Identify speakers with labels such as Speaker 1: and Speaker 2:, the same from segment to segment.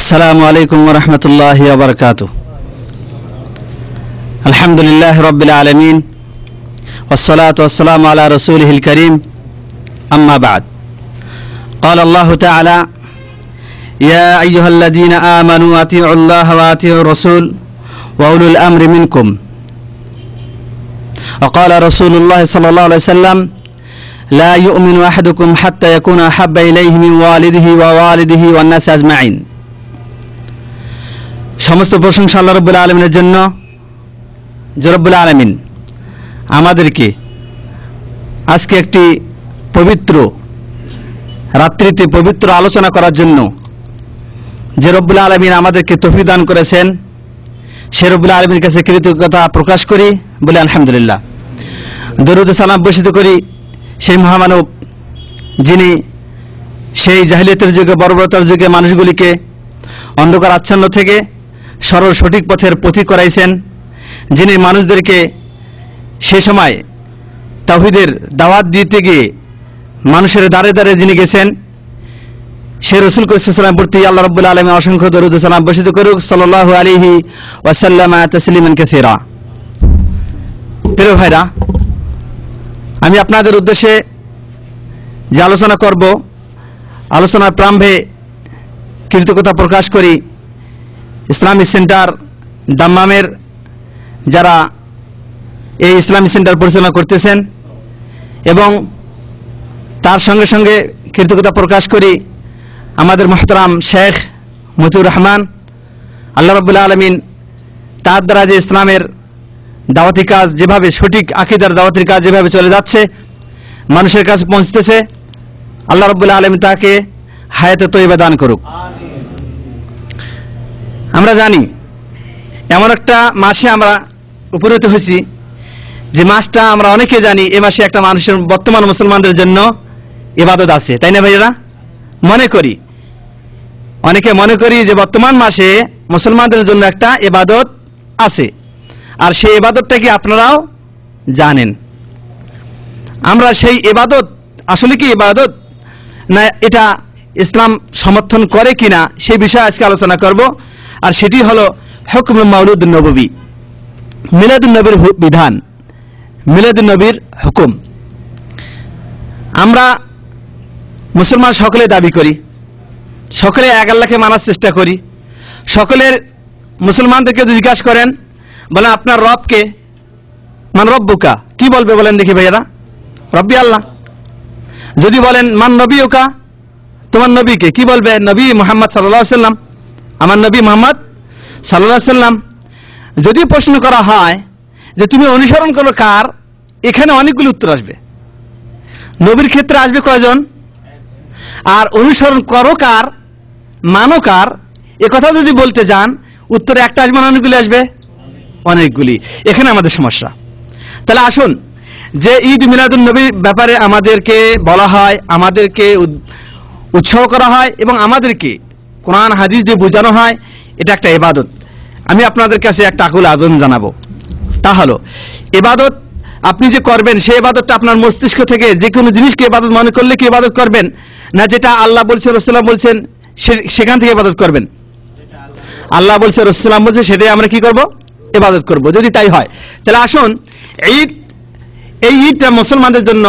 Speaker 1: السلام عليكم ورحمة الله وبركاته. الحمد لله رب العالمين والصلاة والسلام على رسوله الكريم. أما بعد، قال الله تعالى: يا أيها الذين آمنوا أطيعوا الله وأطيعوا الرسول وأولو الأمر منكم. وقال رسول الله صلى الله عليه وسلم: لا يؤمن أحدكم حتى يكون أحب إليه من والده ووالده والناس أجمعين. সমস্ত প্রশংসা আল্লাহ রাব্বুল আলামিনের জন্য, যে রব্বুল আলামিন আমাদেরকে আজকে একটি পবিত্র রাত্রিতে পবিত্র আলোচনা করার জন্য যে রব্বুল আলামিন আমাদেরকে তৌফিক দান করেছেন, সে রব্বুল আলামিনের কাছে কৃতজ্ঞতা প্রকাশ করি, বলে আলহামদুলিল্লাহ। দরুদ ও সালাম বর্ষিত করি সেই মহামানব, যিনি সেই জাহিলিয়াতের যুগে, বর্বরতার যুগে মানুষগুলিকে অন্ধকার আচ্ছন্ন থেকে সরল সঠিক পথের পথিক করাইছেন, যিনি মানুষদেরকে সে সময় তাওহীদের দাওয়াত দিতে গিয়ে মানুষের দ্বারে দ্বারে যিনি গেছেন, সে রাসূল সাল্লাল্লাহু প্রতি আল্লাহ রাব্বুল আলামিন অসংখ্য দরুদ ও সালাম বর্ষিত করুক, সাল্লাল্লাহু আলাইহি ওয়াসাল্লাম তাসলিমান কাসীরা। প্রিয় ভাইরা, আমি আপনাদের উদ্দেশ্যে যে আলোচনা করব, আলোচনার প্রারম্ভে কৃতজ্ঞতা প্রকাশ করি ইসলামিক সেন্টার দাম্মামের যারা এই ইসলামিক সেন্টার পরিচালনা করতেছেন, এবং তার সঙ্গে সঙ্গে কৃতজ্ঞতা প্রকাশ করি আমাদের মুহতারাম শেখ মতিউর রহমান। আল্লাহ রাব্বুল আলামিন তার দ্বারা যে ইসলামের দাওয়াতি কাজ, যেভাবে সঠিক আকীদার দাওয়াতির কাজ যেভাবে চলে যাচ্ছে, মানুষের কাছে পৌঁছতেছে, আল্লাহ রাব্বুল আলামিন তাকে হায়াতে তয়্যিবা দান করুক। আমরা জানি এমন একটা মাসে আমরা উপনীত হয়েছি, যে মাসটা আমরা অনেকে জানি এ মাসে একটা মানুষের, বর্তমান মুসলমানদের জন্য ইবাদত আছে, তাই না ভাইয়েরা? অনেকে মনে করি যে বর্তমান মাসে মুসলমানদের জন্য একটা ইবাদত আছে, আর সেই ইবাদতটা কি আপনারাও জানেন? আমরা সেই ইবাদত আসলে কি ইবাদত, না এটা ইসলাম সমর্থন করে কিনা, সেই বিষয়ে আজকে আলোচনা করব। আর সেটি হলো হুকম মাউলুদুন নববী, মিলাদুন নবীর বিধান, মিলাদুন নবীর হুকুম। আমরা মুসলমান সকলে দাবি করি, সকলে এক আল্লাহকে মানার চেষ্টা করি। সকলের মুসলমানদেরকে জিজ্ঞাসা করেন, বলেন আপনার রবকে, মান রব্বুকা, কি বলবে বলেন দেখি ভাইয়ারা? রব্বি আল্লাহ। যদি বলেন মান নবীউকা, তোমার নবীকে, কি বলবে? নবী মুহাম্মদ সাল্লাল্লাহু আলাইহি সাল্লাম, আমার নবী মুহাম্মদ সাল্লাল্লাহু আলাইহি সাল্লাম। যদি প্রশ্ন করা হয় যে তুমি অনুসরণ করো কার, এখানে অনেকগুলো উত্তর আসবে। নবীর ক্ষেত্রে আসবে কয়জন, আর অনুসরণ করো কার, মানো কার, এ কথা যদি বলতে যান, উত্তরে একটা আসবে না অনেকগুলি আসবে? অনেকগুলি। এখানে আমাদের সমস্যা। তাহলে আসুন, যে ঈদ মিলাদুন নবীর ব্যাপারে আমাদেরকে বলা হয়, আমাদেরকে উৎসাহ করা হয়, এবং আমাদেরকে কোরআন হাদিস দিয়ে বোঝানো হয় এটা একটা ইবাদত। আমি আপনাদের কাছে একটা আকুল আবেদন জানাবো, তা হলো ইবাদত আপনি যে করবেন, সেই ইবাদতটা আপনার মস্তিষ্ক থেকে যে কোনো জিনিসকে ইবাদত মনে করলে কি ইবাদত করবেন, না যেটা আল্লাহ বলছেন, রাসূলুল্লাহ বলছেন সেখান থেকে ইবাদত করবেন? আল্লাহ বলছে, রাসূলুল্লাহ বলছে, সেটাই আমরা কি করব? ইবাদত করব। যদি তাই হয়, তাহলে আসুন ঈদ, এই ঈদটা মুসলমানদের জন্য,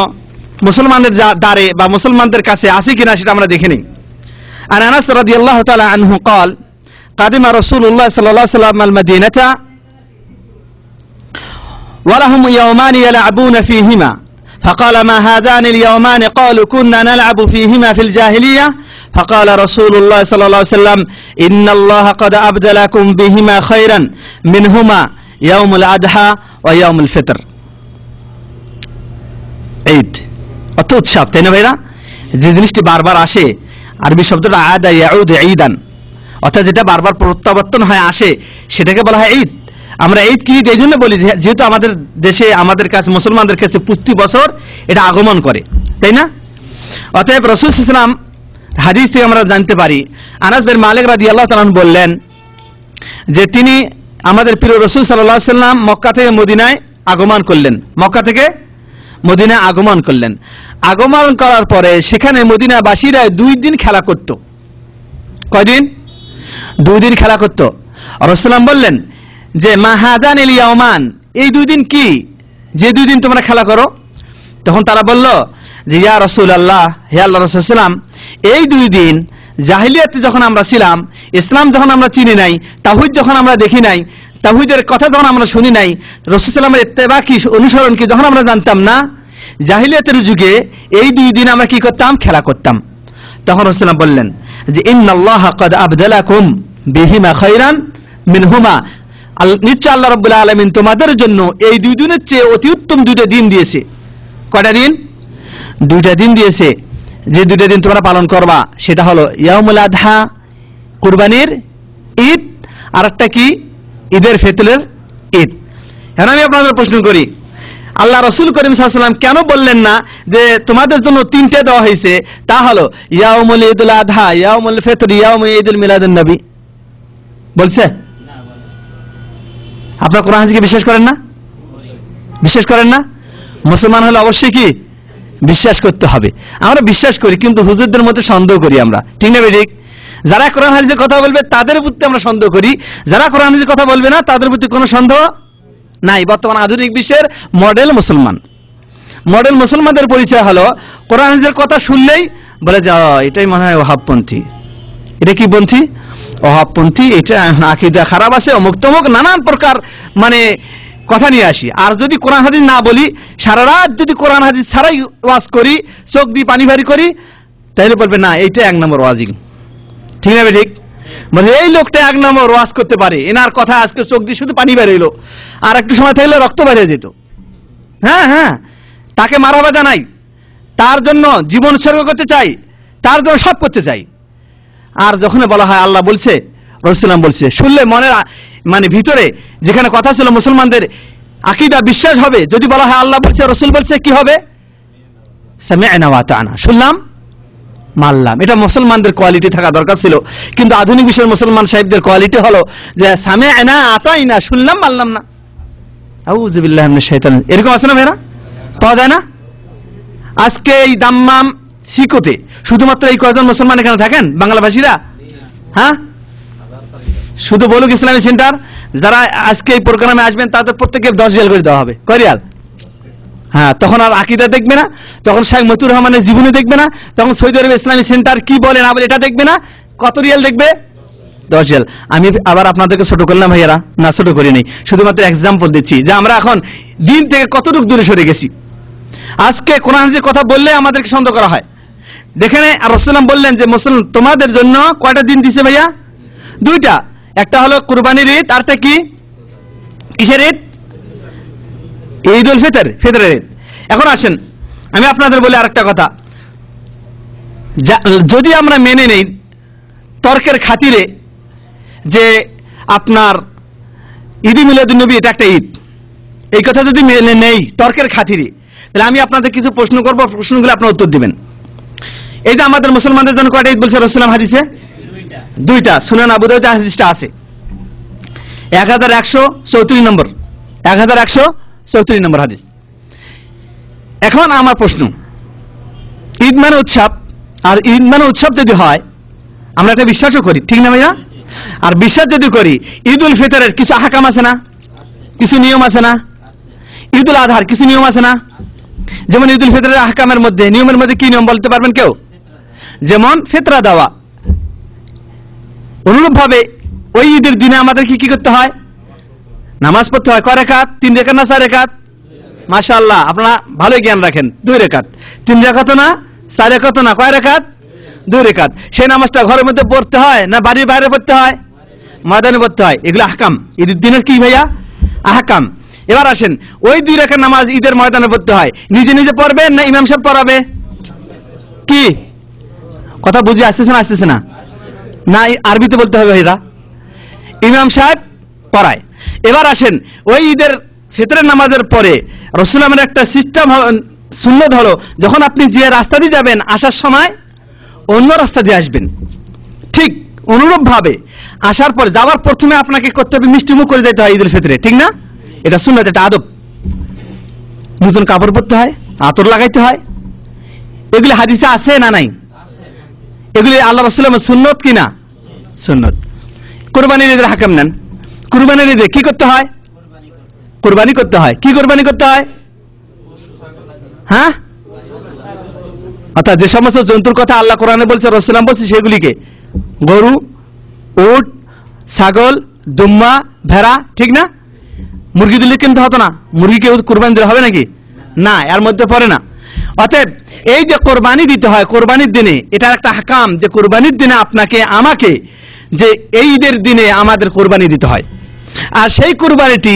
Speaker 1: মুসলমানদের দ্বারে বা মুসলমানদের কাছে আছে কিনা সেটা আমরা দেখে নিই। আর আনাস রাদিয়াল্লাহু তাআলা আনহু قال قدم رسول الله صلى الله عليه وسلم المدينة ولهم يومان يلعبون فيهما فقال ما هذان اليومان قالوا كنا نلعب فيهما في الجاهلية فقال رسول الله صلى الله عليه وسلم إن الله قد أبدلكم بهما خيرا منهما يوم الأضحى ويوم الفطر. ঈদ অত উৎসব, তাই না ভাইরা? যে জিনিসটি বারবার আসে, আরবি শব্দটা আদা ইয়াউদ ঈদান, অর্থাৎ যেটা বারবার প্রত্যাবর্তন হয় আসে, সেটাকে বলা হয় ঈদ। আমরা ঈদ কি এই জন্য বলি, যেহেতু আমাদের দেশে, আমাদের কাছে, মুসলমানদের কাছে প্রতি বছর এটা আগমন করে, তাই না? অতএব রাসূল সাল্লাল্লাহু আলাইহি ওয়াসাল্লাম হাদিস থেকে আমরা জানতে পারি, আনাস বিন মালিক রাদিয়াল্লাহু তাআলা বললেন যে তিনি, আমাদের প্রিয় রাসূল সাল্লাল্লাহু আলাইহি ওয়াসাল্লাম মক্কা থেকে মদিনায় আগমন করলেন, মক্কা থেকে মদিনায় আগমন করলেন। আগমন করার পরে সেখানে মদিনাবাসীরা 2 দিন খেলা করত। কয়দিন? 2 দিন খেলা করতো। রাসূলুল্লাহ বললেন যে মা হাদানিল ইয়াওমান, এই 2 দিন কি, যে 2 দিন তোমরা খেলা করো? তখন তারা বলল যে ইয়া রাসূলুল্লাহ, হে আল্লাহর রাসূল সাল্লাল্লাহু আলাইহি ওয়াসাল্লাম, এই 2 দিন জাহিলিয়াতে যখন আমরা ছিলাম, ইসলাম যখন আমরা চিনি নাই, তাওহীদ যখন আমরা দেখি নাই, তাওহীদের কথা যখন আমরা শুনি নাই, রাসূল সাল্লাল্লাহু আলাইহি ওয়াসাল্লামের ইত্তেবা কি, অনুসরণ কি যখন আমরা জানতাম না, জাহিলিয়াতের যুগে এই 2 দিন আমরা কি করতাম? খেলা করতাম। তখন রাসূল সাল্লাল্লাহু আলাইহি ওয়াসাল্লাম বললেন যে ইন্নাল্লাহা ক্বাদ আবদালাকুম বিহিমা খায়রান মিনহুমা, নিশ্চয় আল্লাহ রাব্বুল আলামিন তোমাদের জন্য এই 2 দিনের চেয়ে অতি উত্তম 2টা দিন দিয়েছে। কয়টা দিন? 2টা দিন দিয়েছে। যে 2টা দিন তোমরা পালন করবা সেটা হলো ইয়াউমুল আযহা, কুরবানির ঈদ, আর একটা কি? ঈদের ফিতরের ঈদ। এখন আমি আপনাদের প্রশ্ন করি, আল্লাহ রাসূল করিম সাল্লাল্লাহু আলাইহি ওয়াসাল্লাম কেন বললেন না যে তোমাদের জন্য 3টে দেওয়া হয়েছে? তা হলো ইয়াউমুল ঈদুল আযহা, ইয়াউমুল ফিতর, ইয়াউমুল ঈদুল মিলাদুন নবী। বলছে? আপনারা কোরআন হাদিসকে বিশ্বাস করেন না? বিশ্বাস করেন না? মুসলমান হলে অবশ্যই কি বিশ্বাস করতে হবে। আমরা বিশ্বাস করি, কিন্তু হুজুরদের মধ্যে সন্দেহ করি আমরা, ঠিক না ঠিক? যারা কোরআন হাদিসের কথা বলবে তাদের প্রতি আমরা সন্দেহ করি, যারা কোরআন হাদিসের কথা বলবে না তাদের প্রতি কোনো সন্দেহ নাই। বর্তমান আধুনিক বিশ্বের মডেল মুসলমান, মডেল মুসলমানদের পরিচয় হলো কোরআন হাদিসের কথা শুনলেই বলে যে এটাই মনে হয় ওহাবপন্থী। এটা কি পন্থী? ওহাবপন্থী। এটা আকীদা খারাপ আছে, অমুক তমুক নানান প্রকার মানে কথা নিয়ে আসি। আর যদি কোরআন হাদিস না বলি, সারা রাত যদি কোরআন হাদিস ছাড়াই ওয়াজ করি, চোখ দিয়ে পানি ভারি করি, তাহলে বলবে না এইটা 1 নম্বর ওয়াজিং, ঠিক না ঠিক? মানে এই লোকটা 1 নম্বর ওয়াজ করতে পারে, এনার কথা আজকে চোখ দিয়ে শুধু পানি বের হইলো, আর একটু সময় থাকলে রক্ত বের হয়ে যেত। হ্যাঁ হ্যাঁ, তাকে মারহাবা জানাই, তার জন্য জীবন উৎসর্গ করতে চাই, তার জন্য সব করতে চাই। আর যখন বলা হয় আল্লাহ বলছে, রাসূলুল্লাহ বলছে, শুনলে মনের মানে ভিতরে যেখানে কথা ছিল মুসলমানদের আকীদা বিশ্বাস হবে। যদি বলা হয় আল্লাহ বলছে, রাসূল বলছে, কি হবে? সামি'না ওয়া আতা'না, শুনলাম মানলাম। এটা মুসলমানদের কোয়ালিটি থাকা দরকার ছিল। কিন্তু আধুনিক বিশ্বের মুসলমান সাহেবদের কোয়ালিটি হলো যে সামি'না আতা'না, শুনলাম মানলাম না। আউযু বিল্লাহি মিনাশ শাইতানির, এরকম আছে না ভাইরা? পাওয়া যায় না? আজকে এই দাম্মাম সিকোতে শুধুমাত্র এই কয়জন মুসলমান এখানে থাকেন বাংলাভাষীরা? হ্যাঁ, শুধু বলুক ইসলামী সেন্টার যারা আজকে এই প্রোগ্রামে আসবেন তাদের প্রত্যেককে 10 রিয়াল করে দেওয়া হবে। কয় রিয়াল? হ্যাঁ, তখন আর আকীদা দেখবে না, তখন শেখ মতিউর রহমানের জীবনী দেখবে না, তখন সৌদি আরব ইসলামী সেন্টার কি বলে না বলে এটা দেখবে না। কত রিয়াল দেখবে? 10 রিয়াল। আমি আবার আপনাদেরকে ছোট করলাম ভাইয়ারা? না, ছোট করি নাই, শুধুমাত্র এক্সাম্পল দিচ্ছি যে আমরা এখন দিন থেকে কতটুকু দূরে সরে গেছি। আজকে কোরআন হাদিসের কথা বললে আমাদেরকে সন্দেহ করা হয়। দেখেন, আর রাসূলুল্লাহ বললেন যে মুসলমান তোমাদের জন্য কয়টা দিন দিছে ভাইয়া? 2টা। একটা হলো কুরবানির ঈদ, আরটা কি? কিসের ঈদ? ঈদুল ফিতর, ফিতরের ঈদ। এখন আসেন আমি আপনাদের বলি আরেকটা কথা, যদি আমরা মেনে নেই তর্কের খাতিরে যে আপনার ঈদ মিলাদুন নবী এটা একটা ঈদ, এই কথা যদি মেনে নেই তর্কের খাতিরে, তাহলে আমি আপনাদের কিছু প্রশ্ন করবো, প্রশ্নগুলো আপনারা উত্তর দিবেন। এই যে আমাদের মুসলমানদের জন্য কয়টা ঈদ বলছে রাসূলুল্লাহ হাদিসে? 2টা। সুনান আবু দাউদে হাদিসটা আছে 1134 নম্বর, 1134 নম্বর হাদিস। এখন আমার প্রশ্ন, ঈদ মানে উৎসব, আর ঈদ মানে উৎসব যদি হয় আমরা একটা বিশ্বাসও করি, ঠিক না ভাইয়া? আর বিশ্বাস যদি করি, ঈদুল ফিতরের কিছু আহকাম আছে না, কিছু নিয়ম আছে না? ঈদুল আজহার কিছু নিয়ম আছে না? যেমন ঈদুল ফিতরের আহকামের মধ্যে, নিয়মের মধ্যে কি নিয়ম বলতে পারবেন কেউ? যেমন ফিতরা দেওয়া। অনুরূপ ভাবে ওই ঈদের দিনে আমাদের কি করতে হয়? নামাজ পড়তে হয়। কয় রাকাত? 3 রাকাত না 4 রাকাত? মাশাআল্লাহ, আপনারা ভালোই জ্ঞান রাখেন। 2 রাকাত। 3 রাকাত না 4 রাকাত না, কয় রাকাত? 2 রাকাত। সেই নামাজটা ঘরের মধ্যে পড়তে হয় না বাড়ির বাইরে পড়তে হয়? ময়দানে পড়তে হয়। এগুলো আহকাম, ঈদের দিনের কি ভাইয়া? আহকাম। এবার আসেন, ওই 2 রাকাত নামাজ ঈদের ময়দানে পড়তে হয়, নিজে নিজে পড়বেন না ইমাম সাহেব পড়াবে? কি কথা বুঝে আসতেছে না? আসতেছে না? না আরবিতে বলতে হবে ভাইরা? ইমাম সাহেব পড়ায়। এবার আসেন, ওই ঈদের ফিতরের নামাজের পরে রাসূলুল্লাহর একটা সিস্টেম সুন্নাত হলো, যখন আপনি যে রাস্তা দিয়ে যাবেন আসার সময় অন্য রাস্তা দিয়ে আসবেন। ঠিক অনুরূপ ভাবে আসার পর যাওয়ার প্রথমে আপনাকে করতে হবে মিষ্টি মুখ করে যেতে হয় ঈদুল ফিতরে, ঠিক না? এটা সুন্নাত, এটা আদব। নতুন কাপড় পরতে হয়, আতর লাগাইতে হয়। এগুলি হাদিসে আছে না নাই? এগুলি আল্লাহ রাসূলের সুন্নাত কি না? সুন্নাত। কোরবানির ঈদের হাকাম নেন, কোরবানির ঈদে কি করতে হয়? কোরবানি করতে হয়। কি কোরবানি করতে হয়? হ্যাঁ, অর্থাৎ যে সমস্ত জন্তুর কথা আল্লাহ কোরআনে বলছে, রাসূলুল্লাহ বলছে, সেগুলিকে গরু, উট, ছাগল, দুম্বা, ভেড়া, ঠিক না? মুরগি দিলে কিন্তু হতো না, মুরগিকে কোরবানি দিলে হবে নাকি? না, এর মধ্যে পড়ে না। অতএব এই যে কোরবানি দিতে হয় কোরবানির দিনে, এটার একটা হাকাম যে কোরবানির দিনে আপনাকে আমাকে যে এই ঈদের দিনে আমাদের কোরবানি দিতে হয়, আর সেই কোরবানিটি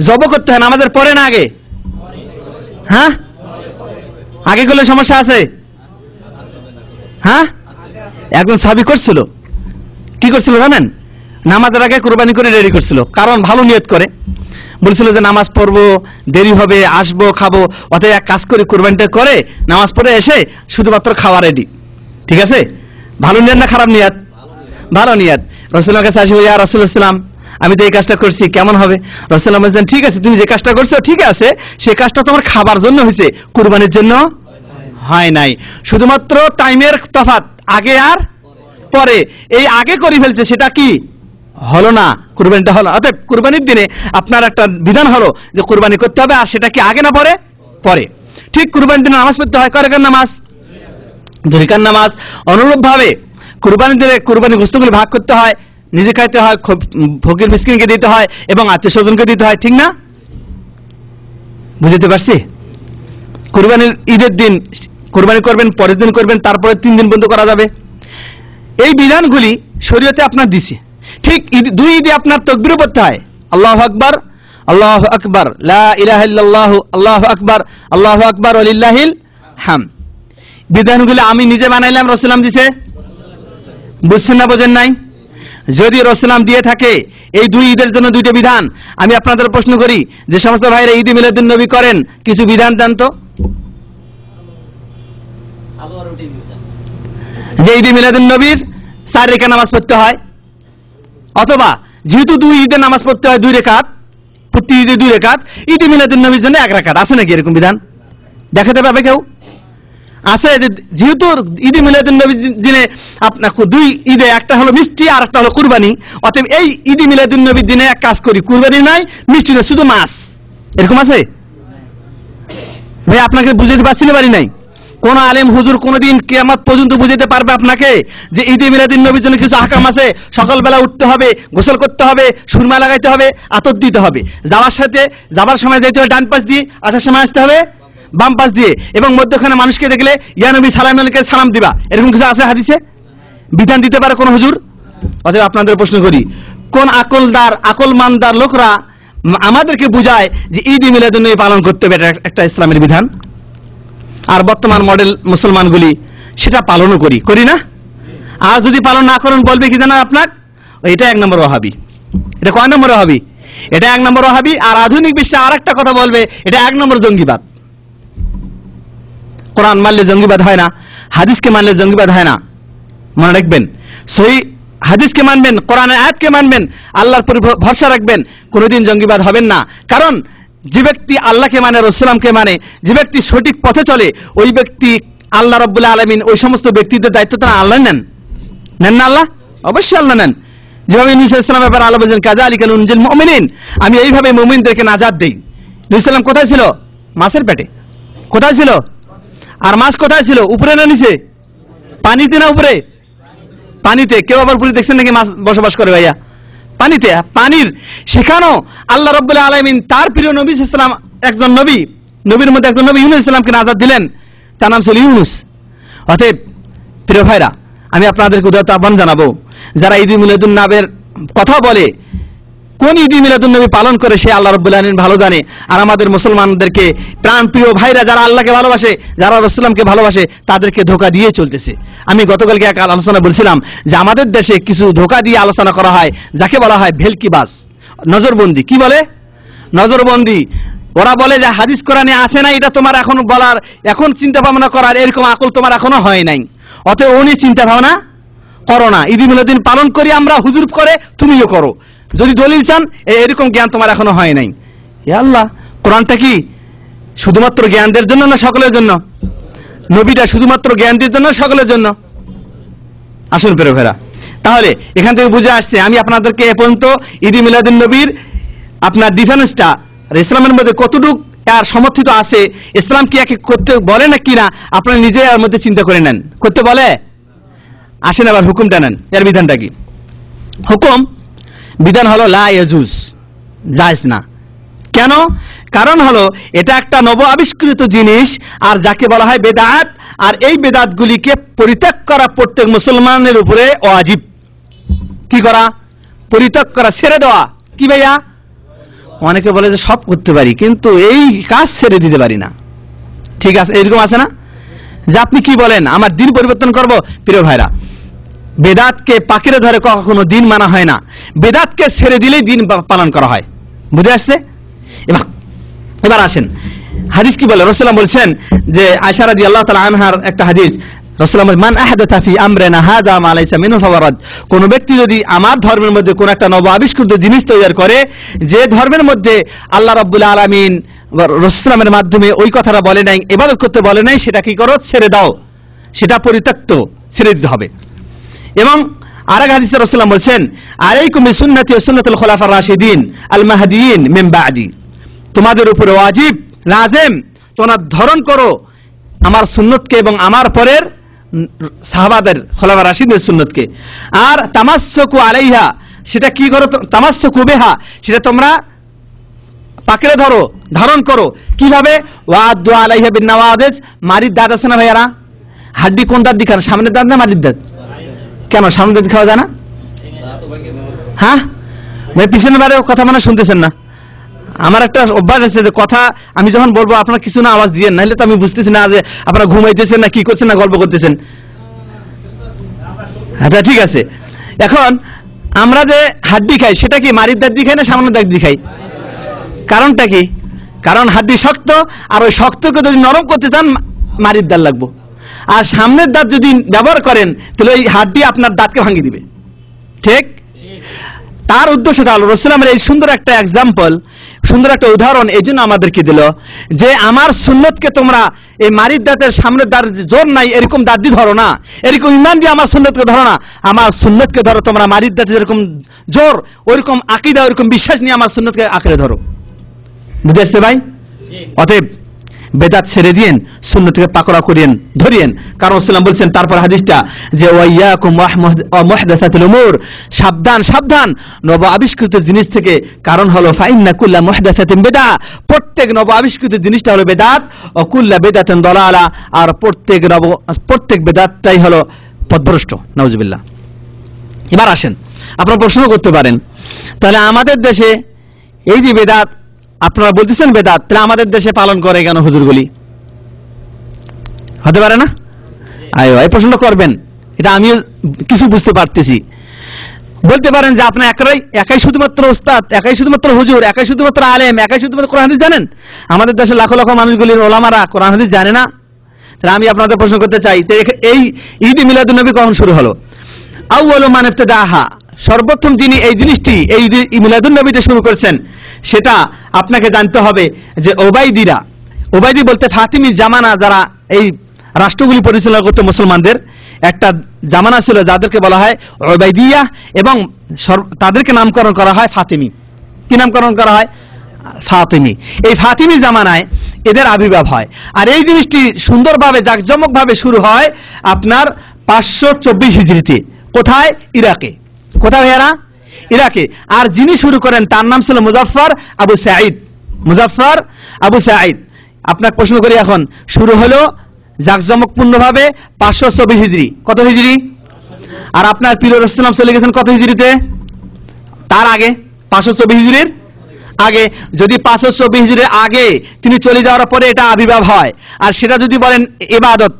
Speaker 1: জব করতে হয় আমাদের পরে না আগে? হ্যাঁ, আগে করলে সমস্যা আছে? হ্যাঁ, একজন সাহাবী করছিল, কি করছিল জানেন? নামাজের আগে কোরবানি করে রেডি করছিল, কারণ ভালো নিয়ত করে বলছিল যে নামাজ পড়বো, দেরি হবে, আসবো, খাবো, অতএব এক কাজ করি, কোরবানিটা করে নামাজ পড়ে এসে শুধুমাত্র খাওয়া রেডি। ঠিক আছে, ভালো নিয়ত না খারাপ নিয়ত? ভালো নিয়ত। রাসূলুল্লাহর কাছে আসবে, ইয়া রাসূলুল্লাহ, আমি তো এই কাজটা করছি, কেমন হবে? রাসূলুল্লাহ বলেন, ঠিক আছে, তুমি যে কাজটা করছো ঠিক আছে, সেই কাজটা তোমার খাবার জন্য হয়েছে, কুরবানির জন্য হয় নাই। শুধুমাত্র টাইমের তফাৎ, আগে আর পরে। এই আগে করে ফেলছে, সেটা কি হলো না, কুরবানিটা হলো। অতএব কুরবানির দিনে আপনার একটা বিধান হলো যে কুরবানি করতে হবে, আর সেটা কি আগে না পরে? পরে। ঠিক কুরবানির দিনে নামাজ পড়তে হয়, কয় রাকাত নামাজ? 2 রাকাত নামাজ। অনুরূপ ভাবে কুরবানির দিনে কুরবানি গোশতগুলো ভাগ করতে হয়, নিজে খাইতে হয়, ফকির মিসকিনকে দিতে হয় এবং আত্মীয় স্বজনকে দিতে হয়, ঠিক না? বুঝতে পারছি? কুরবানির ঈদের দিন কুরবানি করবেন, পরের দিন করবেন, তারপরে 3 দিন বন্ধ করা যাবে। এই বিধানগুলি শরীয়তে আপনার দিছে। ঠিক 2 ঈদে আপনার তাকবীর পড়তে হয়, আল্লাহু আকবার, আল্লাহু আকবার, লা ইলাহা ইল্লাল্লাহু, আল্লাহু আকবার, আল্লাহু আকবার, ওয়ালিল্লাহিল হামদ। বিধানগুলো আমি নিজে বানাইলাম, রাসূলুল্লাহ দিছে। বুঝছেন না বোঝেন নাই? যদি রাসূলুল্লাহ দিয়ে থাকে এই 2 ঈদের জন্য 2টা বিধান, আমি আপনাদের প্রশ্ন করি, যে সমস্ত ভাইরা ঈদ মিলাদুন নবী করেন, কিছু বিধান দেন তো। যে ঈদ মিলাদুন নবীর 4 রাকাত নামাজ পড়তে হয়, অথবা যেহেতু 2 ঈদের নামাজ পড়তে হয় 2 রাকাত, প্রতি ঈদে 2 রাকাত, ঈদ মিলাদুন নবীর জন্য 1 রাকাত। আছে নাকি এরকম বিধান? দেখাতে পাবে কেউ? আছে? যেহেতু ঈদ মিলাদুন নবীর দিনে আপনার 2 ঈদে, একটা হলো মিষ্টি আর একটা হলো কুরবানি, অতএব এই ঈদ মিলাদুন নবীর দিনে এক কাজ করি, কুরবানি নাই, মিষ্টি নাই, শুধু মাছ। এরকম আছে ভাই? আপনাকে বুঝাতে পারছি না, পারি নাই? কোন আলেম হুজুর কোনদিন কিয়ামত পর্যন্ত বুঝাতে পারবে আপনাকে যে ঈদ মিলাদুন নবীর জন্য কিছু আহকাম আছে? সকালবেলা উঠতে হবে, গোসল করতে হবে, সুরমা লাগাইতে হবে, আতর দিতে হবে, যাবার সময় যেতে হবে ডান পাশ দিয়ে, আসার সময় আসতে হবে বাম পাশ দিয়ে, এবং মধ্যখানে মানুষকে দেখলে ইয়া নবী সালাম আলাইকুম সালাম দিবা। এরকম কিছু আছে হাদিসে? বিধান দিতে পারে কোন হুজুর? অতএব আপনাদের প্রশ্ন করি, কোন আকলমানদার লোকরা আমাদেরকে বুঝায় যে ঈদ মিলাদুন নবী পালন করতে হবে, এটা একটা ইসলামের বিধান? আর বর্তমান মডেল মুসলমানগুলি সেটা পালনও করি না। আর যদি পালন না করেন বলবে কি জানা আপনার, এটা 1 নম্বর ওয়াহাবি। এটা কয় নম্বর ওয়াহাবি? এটা 1 নম্বর ওয়াহাবি। আর আধুনিক বিশ্বে আর একটা কথা বলবে, এটা 1 নম্বর জঙ্গিবাদ। কোরআন মানলে জঙ্গিবাদ হয় না, হাদিসকে মানলে জঙ্গিবাদ হয় না। মনে রাখবেন, সহি হাদিসকে মানবেন, কোরআনের আয়াতকে মানবেন, আল্লাহর উপর ভরসা রাখবেন, কোনোদিন জঙ্গিবাদ হবেন না। কারণ যে ব্যক্তি আল্লাহকে মানে, রাসূলকে মানে, যে ব্যক্তি সঠিক পথে চলে, ওই ব্যক্তি আল্লাহ রাব্বুল আলামিন ওই সমস্ত ব্যক্তিদের দায়িত্বটা আল্লাহ নেন না? আল্লাহ অবশ্যই আল্লাহ নেন। যেভাবে নবী সাল্লাল্লাহু আলাইহি ওয়াসাল্লাম ব্যাপারে আল্লাহ বলেন, কাযালিকা নুনজিল মুমিনিন, আমি এইভাবে মুমিনদেরকে নাজাত দেই। নবী সাল্লাম কোথায় ছিল? মাছের পেটে। কোথায় ছিল? আর মাছ কোথায় ছিল? উপরে না নিচে? পানিতে না উপরে? পানিতে। কেউ আবার পুরী দেখছেন নাকি মাছ বসবাস করে ভাইয়া? পানিতে। পানির সেখানেও আল্লাহ রাব্বুল আলামিন তার প্রিয় নবী সাল্লাল্লাহু আলাইহি ওয়াসাল্লাম, একজন নবীর মধ্যে একজন নবী ইউনূস সালামকে নাজাত দিলেন, তার নাম ছিল ইউনূস। অতএব প্রিয় ভাইরা, আমি আপনাদেরকে উদাত্ত আহ্বান জানাবো, যারা ঈদ মিলাদুন নবীর কথা বলে, কোন ঈদ মিলাদুন নবী পালন করে সে আল্লাহ রাব্বুল আলামিন ভালো জানে। আর আমাদের মুসলমানদেরকে প্রাণ প্রিয় ভাইরা যারা আল্লাহকে ভালোবাসে, যারা রাসূলকে ভালোবাসে, তাদেরকে ধোঁকা দিয়ে চলতেছে। আমি গতকালকে এক আলোচনা বলছিলাম যে আমাদের দেশে কিছু ধোঁকা দিয়ে আলোচনা করা হয়, যাকে বলা হয় ভেলকিবাজ, নজরবন্দি। কি বলে? নজরবন্দি। ওরা বলে যে হাদিস কোরআনে আছে না, এটা তোমার এখন বলার, এখন চিন্তা ভাবনা করার এরকম আকল তোমার এখনো হয় নাই, অতএব উনি চিন্তা ভাবনা করো না। ঈদ মিলাদুন পালন করি আমরা, হুজুর করে, তুমিও করো। যদি দলিল চান, এরকম জ্ঞান তোমার এখনো হয় নাই। হে আল্লাহ, কোরআনটা কি শুধুমাত্র জ্ঞানদের জন্য না সকলের জন্য? নবীটা শুধুমাত্র জ্ঞানদের জন্য সকলের জন্য? আসুন প্রিয় ভাইরা, তাহলে এখান থেকে বুঝে আসছে, আমি আপনাদেরকে এ পর্যন্ত ঈদে মিলাদুন নবীর আপনার ডিফারেন্সটা ইসলামের মধ্যে কতটুকু আর সমর্থিত আছে, ইসলাম কি একে করতে বলে না কিনা আপনারা নিজে এর মধ্যে চিন্তা করে নেন। করতে বলে? আসেন আবার হুকুমটা নেন। এর বিধানটা কি? হুকুম বিধান হলো লা ইয়াজুজ, জায়েজ না। কেন? কারণ হলো এটা একটা নব আবিষ্কৃত জিনিস, আর যাকে বলা হয় বেদাত, আর এই বেদাতগুলিকে পরিত্যাগ করা প্রত্যেক মুসলমানের উপরে ওয়াজিব। কি করা? পরিত্যাগ করা, ছেড়ে দেওয়া। কি ভাইয়া? অনেকে বলে যে সব করতে পারি কিন্তু এই কাজ ছেড়ে দিতে পারি না। ঠিক আছে, এরকম আছে না যে আপনি কি বলেন আমার দিন পরিবর্তন করব? প্রিয় ভাইরা, বেদাতকে পাকিরে ধরে কখনো দিন মানা হয় না, বেদাতকে ছেড়ে দিলেই দিন পালন করা হয়। বুঝে আসছে? এবার আসেন হাদিস কি বলে। রাসূলুল্লাহ বলছেন যে আয়েশা রাদিয়াল্লাহু তাআলা আনহার একটা হাদিস, রাসূলুল্লাহ বলেন মান আহদাথা ফি আমরিনা হাযা মা লাইসা মিনহু ফাওয়ারাদ। কোন ব্যক্তি যদি আমার ধর্মের মধ্যে কোন একটা নব আবিষ্কৃত জিনিস তৈরি করে, যে ধর্মের মধ্যে আল্লাহ রাব্বুল আলামিন রাসূলের মাধ্যমে ওই কথাটা বলে নাই, ইবাদত করতে বলে নাই, সেটা কি করো? ছেড়ে দাও, সেটা পরিত্যক্ত, ছেড়ে দিতে হবে। এবং আরেক হাদিসে রাসূলুল্লাহ বলছেন আলাইকুম বিসুন্নতি ওয়া সুন্নাতুল খুলাফার রাশিদিন আল মাহদিয়িন মিন বা'দি। তোমাদের উপরে ওয়াজিব, লাজেম, তোমরা ধারণ করো আমার সুন্নতকে এবং আমার পরের সাহাবাদের খোলাফা রাশিদের সুন্নতকে। আর তামাসসুকু আলাইহা, সেটা কি করো? তামাসসুকু বিহা, সেটা তোমরা পাকড়ে ধরো, ধারণ করো। কিভাবে? ওয়াদু আলাইহা বিন নওয়াদিজ। মারির দাঁত আছে না ভাইয়ারা? হাড্ডি কোন দাঁত দিখান? সামনের দাঁত না মারির দাঁত? কেন সামনের দাঁত খাওয়া যায় না? হ্যাঁ ভাই, পিছনের বারে কথা মানে শুনতেছেন না? আমার একটা অভ্যাস আছে যে কথা আমি যখন বলবো আপনারা কিছু না আওয়াজ দিয়েন, নাহলে তো আমি বুঝতেছি না যে আপনারা ঘুমাইতেছেন না কি করছেন না গল্প করতেছেন। আচ্ছা ঠিক আছে, এখন আমরা যে হাড্ডি খাই সেটা কি মারির দাঁত দিয়ে খাই না সামনের দাঁত দিয়ে খাই? কারণটা কি? কারণ হাড্ডি শক্ত, আর ওই শক্তকে যদি নরম করতে চান মারির দাঁত লাগবো। আর সামনের দাঁত যদি ব্যবহার করেন তাহলে ওই হাড্ডি আপনার দাঁতকে ভাঙিয়ে দিবে। ঠিক? তার উদ্দেশ্যটা হলো রাসূলুল্লাহর এই সুন্দর একটা এক্সাম্পল, সুন্দর একটা উদাহরণ এই জন্য আমাদেরকে দিল যে আমার সুন্নতকে তোমরা এই মারির দাঁতের সামনের দাঁত জোর নাই এরকম দাঁত দিয়ে ধরো না, এরকম ইমান দিয়ে আমার সুন্নতকে ধরো না, আমার সুন্নতকে ধরো তোমরা মারির দাঁতে যেরকম জোর ওইরকম আকীদা ওইরকম বিশ্বাস নিয়ে আমার সুন্নতকে আঁকড়ে ধরো। বুঝে আসছে ভাই? অতএব বেদাত ছেড়ে দিয়েন, সুন্নতকে পাকড়া করিয়েন, ধরিয়েন। কারণ রাসূলুল্লাহ বলছেন তারপর হাদিসটা যে ওয়াইয়াকুম ওয়া মুহদাসাতুল উমুর, সাবধান সাবধান নব আবিষ্কৃত জিনিস থেকে। কারণ হলো ফাইন্না কুল্লা মুহদাসাতিন বিদআ, প্রত্যেক নব আবিষ্কৃত জিনিসটা হলো বেদাত, ও কুল্লা বিদআতিন দালালা, আর প্রত্যেক বেদাতটাই হলো পথভ্রষ্ট। নাউজুবিল্লাহ। এবার আসেন, আপনারা প্রশ্ন করতে পারেন তাহলে আমাদের দেশে এই যে বেদাত আপনারা বলতেছেন বেদাত, তাহলে আমাদের দেশে পালন করে কেন হুজুরগুলি? হতে পারে না? এই প্রশ্নটা করবেন, এটা আমিও কিছু বুঝতে পারতেছি। বলতে পারেন যে আপনি একাই শুধুমাত্র ওস্তাদ, একাই শুধুমাত্র হুজুর, একাই শুধুমাত্র আলেম, একাই শুধুমাত্র কোরআন হাদিস জানেন। আমাদের দেশে লাখো লাখো মানুষগুলির ওলামারা কোরআন হাদিস জানে না। তাহলে আমি আপনাদের প্রশ্ন করতে চাই, এই ঈদ মিলাদুন নবী কখন শুরু হলো? আউয়ালু মান ইবতাদাহা, সর্বপ্রথম যিনি এই জিনিসটি এই ঈদ মিলাদুন নবীতে শুরু করেছেন সেটা আপনাকে জানতে হবে যে ওবাইদি বলতে ফাতিমি জামানা, যারা এই রাষ্ট্রগুলি পরিচালনা করতো মুসলমানদের একটা জামানা ছিল যাদেরকে বলা হয় ওবাইদিয়া, এবং তাদেরকে নামকরণ করা হয় ফাতিমি। কি নামকরণ করা হয়? ফাতিমি। এই ফাতিমি জামানায় এদের আবির্ভাব হয়, আর এই জিনিসটি সুন্দরভাবে জাঁকজমকভাবে শুরু হয় আপনার 524 হিজরিতে। কোথায়? ইরাকে। কোথায় ভাইয়ারা? ইরাকে। আর যিনি শুরু করেন তার নাম ছিল মুজাফফর আবু সাঈদ। মুজাফফর আবু সাঈদ। আপনাকে প্রশ্ন করি এখন, শুরু হলো জাঁকজমকপূর্ণভাবে 524 হিজরি। কত হিজরি? আর আপনার প্রিয় রাসূলুল্লাহ চলে গেছেন কত হিজরিতে? তার আগে 524 হিজরির আগে। যদি 524 হিজরির আগে তিনি চলে যাওয়ার পরে এটা আবির্ভাব হয়, আর সেটা যদি বলেন ইবাদত,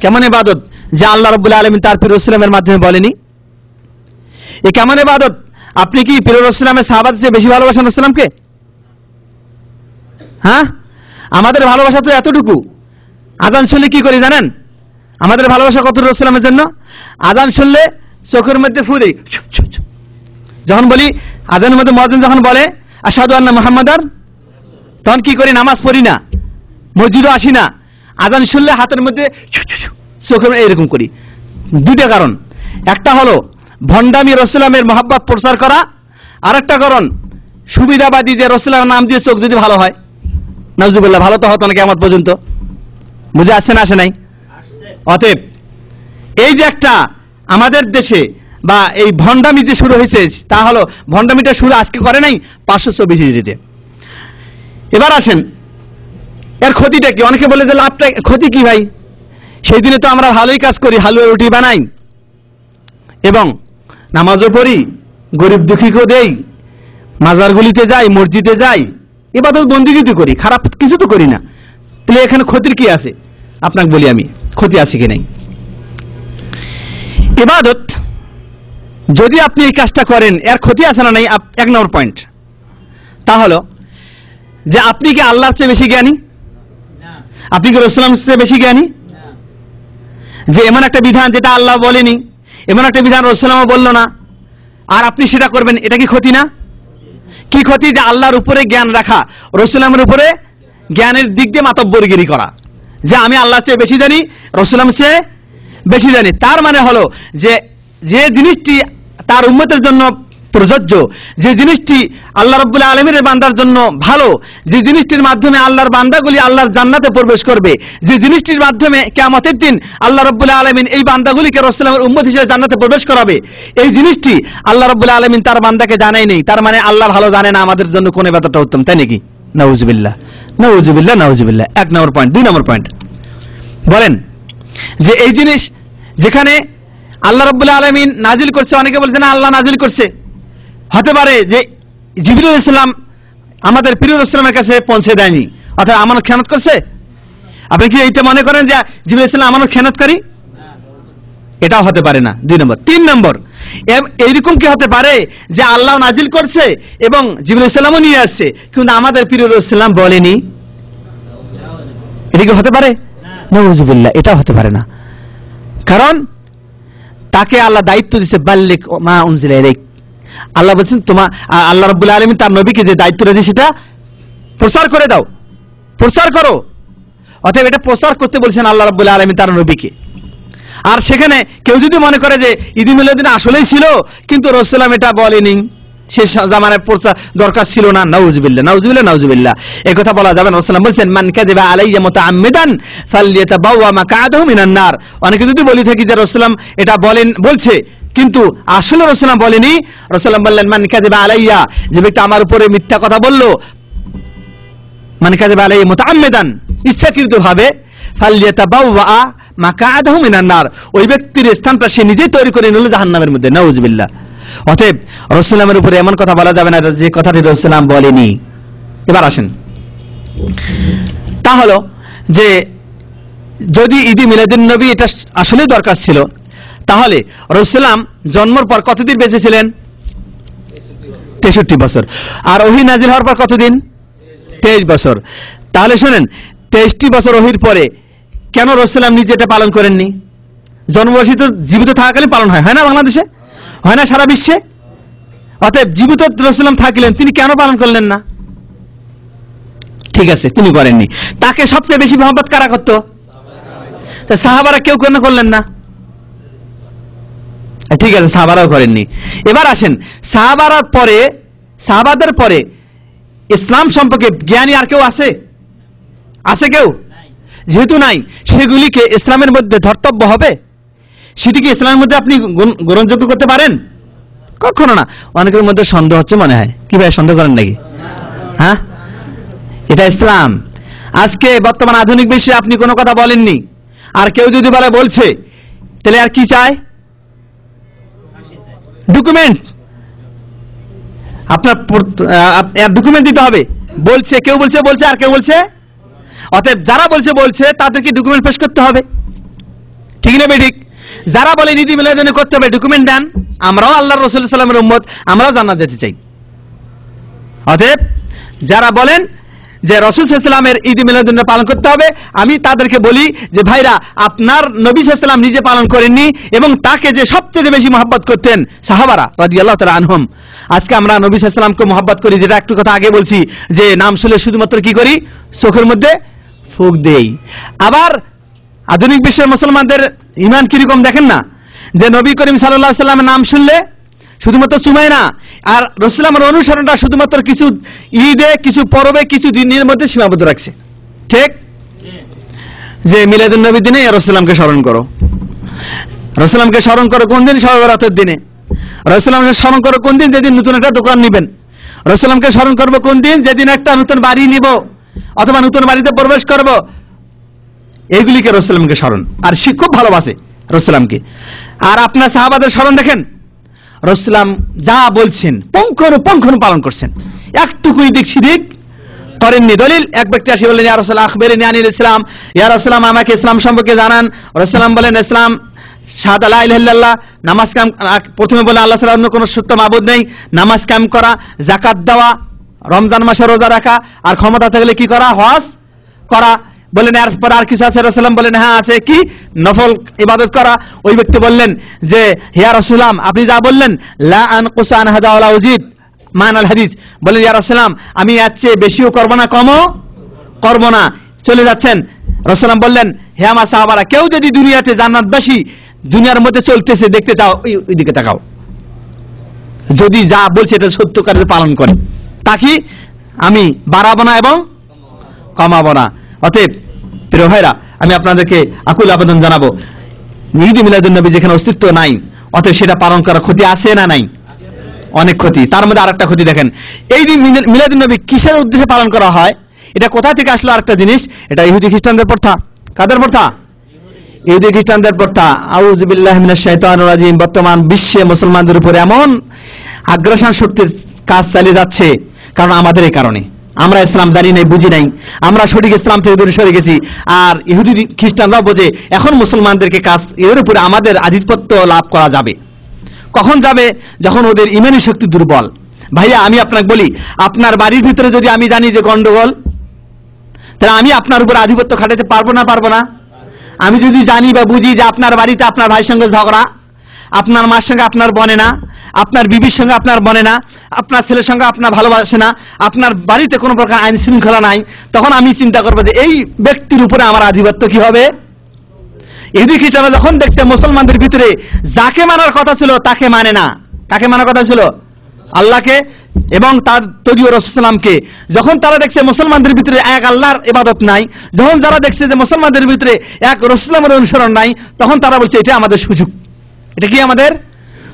Speaker 1: কেমন ইবাদত যা আল্লাহ রাব্বুল আলামিন তার প্রিয় রাসূলের মাধ্যমে বলেনি? এ কেমন ইবাদত? আপনি কি প্রিয় রাসূলের সাহাবাদের চেয়ে বেশি ভালোবাসেন রাসূলকে? হ্যাঁ, আমাদের ভালোবাসা তো এতটুকু। আজান শুনলে কি করি জানেন? আমাদের ভালোবাসা কত রাসূলের জন্য? আজান শুনলে চোখের মধ্যে ফু দেই। যখন বলি আজানের মধ্যে মুয়াজ্জিন যখন বলে আশহাদু আন্না মুহাম্মাদান, তখন কি করি? নামাজ পড়ি না, মসজিদে আসি না। আজান শুনলে হাতের মধ্যে চোখের এরকম করি। দুইটা কারণ, একটা হলো ভণ্ডামি রাসূলের মহব্বত প্রচার করা, আর একটা কারণ সুবিধাবাদী যে রাসূলের নাম দিয়ে চোখ যদি ভালো হয়, নাউজুবিল্লাহ, ভালো তো হতো না কিয়ামত পর্যন্ত। বুঝে আসছে না আসে নাই? অতএব এই যে একটা আমাদের দেশে বা এই ভণ্ডামি যে শুরু হয়েছে, তা হলো ভণ্ডামিটা শুরু আজকে করে নাই, 524 হিজরিতে। এবার আসেন এর ক্ষতিটা কি? অনেকে বলে যে লাভটা, ক্ষতি কি ভাই? সেই দিনে তো আমরা ভালোই কাজ করি, হালুয়া রুটি বানাই এবং নামাজও পড়ি, গরিব দুঃখীকেও দেই, মাজারগুলিতে যাই, মসজিদে যাই, ইবাদত বন্দেগী তো করি, খারাপ কিছু তো করি না। তাহলে এখানে ক্ষতির কি আছে? আপনাকে বলি আমি ক্ষতি আছে কি নাই। ইবাদত যদি আপনি এই কাজটা করেন, এর ক্ষতি আছে না নাই? 1 নম্বর পয়েন্ট, তা হলো যে আপনি কি আল্লাহর চেয়ে বেশি জ্ঞানী? আপনি কি রাসূলের চেয়ে বেশি জ্ঞানী? যে এমন একটা বিধান যেটা আল্লাহ বলেনি, এমন একটা বিধান রাসূলও বলল না, আর আপনি সেটা করবেন, এটা কি ক্ষতি না? কি ক্ষতি? যে আল্লাহর উপরে জ্ঞান রাখা, রাসূলের উপরে জ্ঞানের দিক দিয়ে মাতব্বরগিরি করা, যে আমি আল্লাহর চেয়ে বেশি জানি, রাসূলের চেয়ে বেশি জানি। তার মানে হলো যে যে জিনিসটি তার উম্মতের জন্য প্রযোজ্য, যে জিনিসটি আল্লাহ রাব্বুল আলামিনের বান্দার জন্য ভালো, যে জিনিসটির মাধ্যমে আল্লাহর বান্দাগুলি আল্লাহর জান্নাতে প্রবেশ করবে, যে জিনিসটির মাধ্যমে কিয়ামতের দিন আল্লাহ রাব্বুল আলামিন এই বান্দাগুলিকে রাসূলের উম্মত হিসেবে জান্নাতে প্রবেশ করাবে, এই জিনিসটি আল্লাহ রাব্বুল আলামিন তার বান্দাকে জানাই নেই। তার মানে আল্লাহ ভালো জানে না আমাদের জন্য কোন ইবাদতটা উত্তম, তাই নাকি? নাউজুবিল্লাহ, নাউজুবিল্লাহ, নাউজুবিল্লাহ। 1 নম্বর পয়েন্ট। 2 নম্বর পয়েন্ট বলেন যে এই জিনিস যেখানে আল্লাহ রাব্বুল আলামিন নাজিল করছে, অনেকে বলছে না আল্লাহ নাজিল করছে, হতে পারে যে জিবরিল আলাইহিস সালাম আমাদের প্রিয় রাসূলের কাছে পৌঁছে দেয়নি, অর্থাৎ আমানত খেয়ানত করছে। আপনি কি এইটা মনে করেন যে জিবরিল আলাইহিস সালাম আমানত খেয়ানতকারী? এটাও হতে পারে না। 2 নম্বর। 3 নম্বর, এইরকম কি হতে পারে যে আল্লাহ নাজিল করছে এবং জিবরিল আলাইহিস সালামও নিয়ে আসছে, কিন্তু আমাদের প্রিয় রাসূল বলেনি? এটা কি হতে পারে? নাউজুবিল্লাহ, এটাও হতে পারে না। কারণ তাকে আল্লাহ দায়িত্ব দিয়েছে, বাল্লিগ মা উনজিলা ইলাইক। আল্লাহ বলছেন আল্লাহ রাব্বুল আলামিন তার নবীকে যে দায়িত্বটা দিয়েছে সেটা প্রচার করে দাও, প্রচার করো। অতএব এটা প্রচার করতে বলছেন আল্লাহ রাব্বুল আলামিন তার নবীকে। আর সেখানে কেউ যদি মনে করে যে ঈদ মিলাদুন আসলেই ছিল কিন্তু রাসূল এটা বলেনি, সে জামানায় প্রচার দরকার ছিল না, নাউজুবিল্লাহ, নাউজুবিল্লাহ, নাউজুবিল্লাহ, এই কথা বলা যাবে না। রাসূল বলেছেন মান কাযাবা আলাইয়া মুতাআম্মিদান ফালইয়াতাবাওয়া মাকআদাহু মিনান নার। অনেকে যদি বলি থাকি যে রাসূল এটা বলছে কিন্তু আসলে রাসূল বলেনি, রাসূল বললেন মান কাযাবা আলাইয়া, যে ব্যক্তি আমার উপরে মিথ্যা কথা বলল, মান কাযাবা আলাইয়া মুতাআম্মিদান, ইচ্ছাকৃতভাবে, ফালইয়াতাবাওয়া মাকআদাহু মিনান নার, ওই ব্যক্তির স্থানটা সে নিজেই তৈরি করে নিল জাহান্নামের মধ্যে, নাউজুবিল্লাহ। অতএব রাসূলের উপরে এমন কথা বলা যাবে না যে কথাটি রাসূল বলেনি। এবার আসেন, তা হলো যে যদি ঈদ মিলাদুন নবী এটা আসলে দরকার ছিল, তাহলে রাসূল জন্মের পর কতদিন বেঁচে ছিলেন? 63 বছর। আর ওহী নাজিল হওয়ার পর কতদিন? 23 বছর। তাহলে শুনেন, 23টি বছর ওহীর পরে কেন রাসূল নিজে এটা পালন করেননি? জন্মবার্ষিকী তো জীবিত থাকাকালীন পালন হয়, হয় না? বাংলাদেশে হয় না, সারা বিশ্বে। অতএব জীবিত রাসূল থাকলেন, তিনি কেন পালন করলেন না? ঠিক আছে, তিনি করেননি। তাকে সবচেয়ে বেশি মহব্বত কারা করত? সাহাবারা কেউ কেন করলেন না? ঠিক আছে, সাহাবারাও করেননি। এবার আসেন, সাহাবাদের পরে ইসলাম সম্পর্কে জ্ঞানী আর কেউ আছে? আছে কেউ? যেহেতু নাই, সেগুলিকে ইসলামের মধ্যে ধর্তব্য হবে? সেটি কি ইসলামের মধ্যে আপনি গ্রহণযোগ্য করতে পারেন? কখনো না। অনেকের মধ্যে সন্দেহ হচ্ছে মনে হয়, কি ভাই সন্দেহ করেন নাকি? হ্যাঁ, এটা ইসলাম। আজকে বর্তমান আধুনিক বিশ্বে আপনি কোনো কথা বলেননি, আর কেউ যদি বলছে, তাহলে আর কি চায়? ডকুমেন্ট। আপনার ডকুমেন্ট দিতে হবে। বলছে, কেউ বলছে আর কেউ বলছে। অতএব যারা বলছে তাদেরকে ডকুমেন্ট পেশ করতে হবে, ঠিক না বেঠিক? যারা বলে ঈদ মিলাদুন করতে হবে, ডকুমেন্ট দেন। আমরাও আল্লাহর রাসূল সাল্লাল্লাহু আলাইহি ওয়াসাল্লামের উম্মত, আমরাও জান্নাত যেতে চাই। অতএব যারা বলেন যে রাসূল সাল্লাল্লাহু আলাইহি ওয়াসাল্লামের ঈদ মিলাদুন পালন করতে হবে, আমি তাদেরকে বলি যে ভাইরা, আপনার নবী সাল্লাল্লাহু আলাইহি ওয়াসাল্লাম নিজে পালন করেননি, এবং তাকে যে সবচেয়ে বেশি মহব্বত করতেন সাহাবারা রাদিয়াল্লাহু তাআলা আনহুম। আজকে আমরা নবী সাল্লাল্লাহু আলাইহি ওয়াসাল্লামকে মহব্বত করি, যেটা একটু কথা আগে বলছি, যে নাম শুনলে শুধুমাত্র কি করি? চোখের মধ্যে ফুঁক দেই। আবার আধুনিক বিশ্বের মুসলমানদের ঈমান কিরকম দেখেন না, যে নবী করিম সাল্লাল্লাহু আলাইহি সাল্লামের নাম শুনলে শুধুমাত্র চুমায় না, আর রাসূলুল্লাহর অনুসরণটা শুধুমাত্র কিছু ঈদে, কিছু পরবে, কিছু দিনের মধ্যে সীমাবদ্ধ রাখছে। ঠিক যে মিলাদুন নবীর দিনে রাসূলুল্লাহকে স্মরণ করো, রাসূলুল্লাহকে স্মরণ করো কোন দিন? শবে বরাতের দিনে। রাসূলুল্লাহকে স্মরণ করো কোন দিন? যেদিন নতুন একটা দোকান নেবেন। রাসূলুল্লাহকে স্মরণ করবো কোন দিন? যেদিন একটা নতুন বাড়ি নিব অথবা নতুন বাড়িতে প্রবেশ করব। এইগুলিকে রাসূলুল্লাহকে স্মরণ, আর সে খুব ভালোবাসে রাসূলুল্লাহকে। আর আপনার সাহাবাদের স্মরণ দেখেন, রাসূলুল্লাহ যা বলছেন পুঙ্খানুপুঙ্খ পালন করছেন, একটুকু এদিক সেদিক করেননি। দলিল, এক ব্যক্তি আসি বললেন, ইয়া রাসূলুল্লাহ আখবিরনি আনিল ইসলাম, ইয়া রাসূলুল্লাহ আমাকে ইসলাম সম্পর্কে জানান। রাসূলুল্লাহ বলেন, ইসলাম শাহাদা লা ইলাহা ইল্লাল্লাহ, নামাজ কায়েম, প্রথমে বলে আল্লাহ ছাড়া অন্য কোনো সত্য মাবুদ নেই, নামাজ কায়েম করা, যাকাত দেওয়া, রমজান মাসে রোজা রাখা, আর ক্ষমতা থাকলে কি করা? হজ করা। বলেন এরপর আর কিছু আছে? রাসূলুল্লাহ বলেন, হ্যাঁ আছে। কি? নফল ইবাদত করা। ওই ব্যক্তি বললেন যে, ইয়া রাসূলুল্লাহ আপনি যা বললেন, লা আনকুসা আন হাদা ওয়ালা উজিদ মানাল হাদিস, বলেন ইয়া রাসূলুল্লাহ আমি এর চেয়ে বেশিও করব না, কমও করব না। চলে যাচ্ছেন। রাসূলুল্লাহ বললেন, হে আমার সাহাবারা, কেউ যদি দুনিয়াতে জান্নাতবাসী দুনিয়ার মধ্যে চলতেছে দেখতে চাও, ওই দিকে তাকাও, যদি যা বলছে এটা সত্যকারে পালন করে, তাকে আমি বাড়াবো না এবং কমাবো না। অতএব প্রিয় ভাইরা, আমি আপনাদেরকে আকুল আবেদন জানাবো, ঈদ মিলাদুন নবী যেখানে অস্তিত্ব নাই, অতএব সেটা পালন করার ক্ষতি আছে না নাই? অনেক ক্ষতি। তার মধ্যে আরেকটা ক্ষতি দেখেন, এই দিন মিলাদুন নবী কিসের উদ্দেশ্যে পালন করা হয়? এটা কোথা থেকে আসলো? আরেকটা জিনিস, এটা ইহুদি খ্রিস্টানদের প্রথা। কাদের প্রথা? ইহুদি খ্রিস্টানদের প্রথা। আউযু বিল্লাহি মিনাশ শাইতানির রাজিম। বর্তমান বিশ্বে মুসলমানদের উপর এমন আগ্রাসন শক্তির কাজ চালিয়ে যাচ্ছে, কারণ আমাদের এই কারণে আমরা ইসলাম জানি নাই, বুঝি নাই, আমরা সঠিক ইসলাম থেকে দূরে সরে গেছি। আর ইহুদি খ্রিস্টানরা বোঝে এখন মুসলমানদেরকে কাজ, এর উপরে আমাদের আধিপত্য লাভ করা যাবে। কখন যাবে? যখন ওদের ইমানি শক্তি দুর্বল। ভাইয়া আমি আপনাকে বলি, আপনার বাড়ির ভিতরে যদি আমি জানি যে গন্ডগোল, তাহলে আমি আপনার উপর আধিপত্য খাটাতে পারবো না? পারবো না? আমি যদি জানি বা বুঝি যে আপনার বাড়িতে আপনার ভাইয়ের সঙ্গে ঝগড়া, আপনার মার সঙ্গে আপনার বনে না, আপনার বিবির সঙ্গে আপনার বনে না, আপনার ছেলের সঙ্গে আপনার ভালোবাসে না, আপনার বাড়িতে কোনো প্রকার আইন শৃঙ্খলা নাই, তখন আমি চিন্তা করবো যে এই ব্যক্তির উপরে আমার আধিপত্য কি হবে? ইহুদি খ্রিস্টানরা যখন দেখছে মুসলমানদের ভিতরে যাকে মানার কথা ছিল তাকে মানে না, কাকে মানার কথা ছিল? আল্লাহকে এবং তার তদীয় রাসূলকে। যখন তারা দেখছে মুসলমানদের ভিতরে এক আল্লাহর ইবাদত নাই, যখন যারা দেখছে যে মুসলমানদের ভিতরে এক রাসূলের অনুসরণ নাই, তখন তারা বলছে এটা আমাদের সুযোগ। এটা কি আমাদের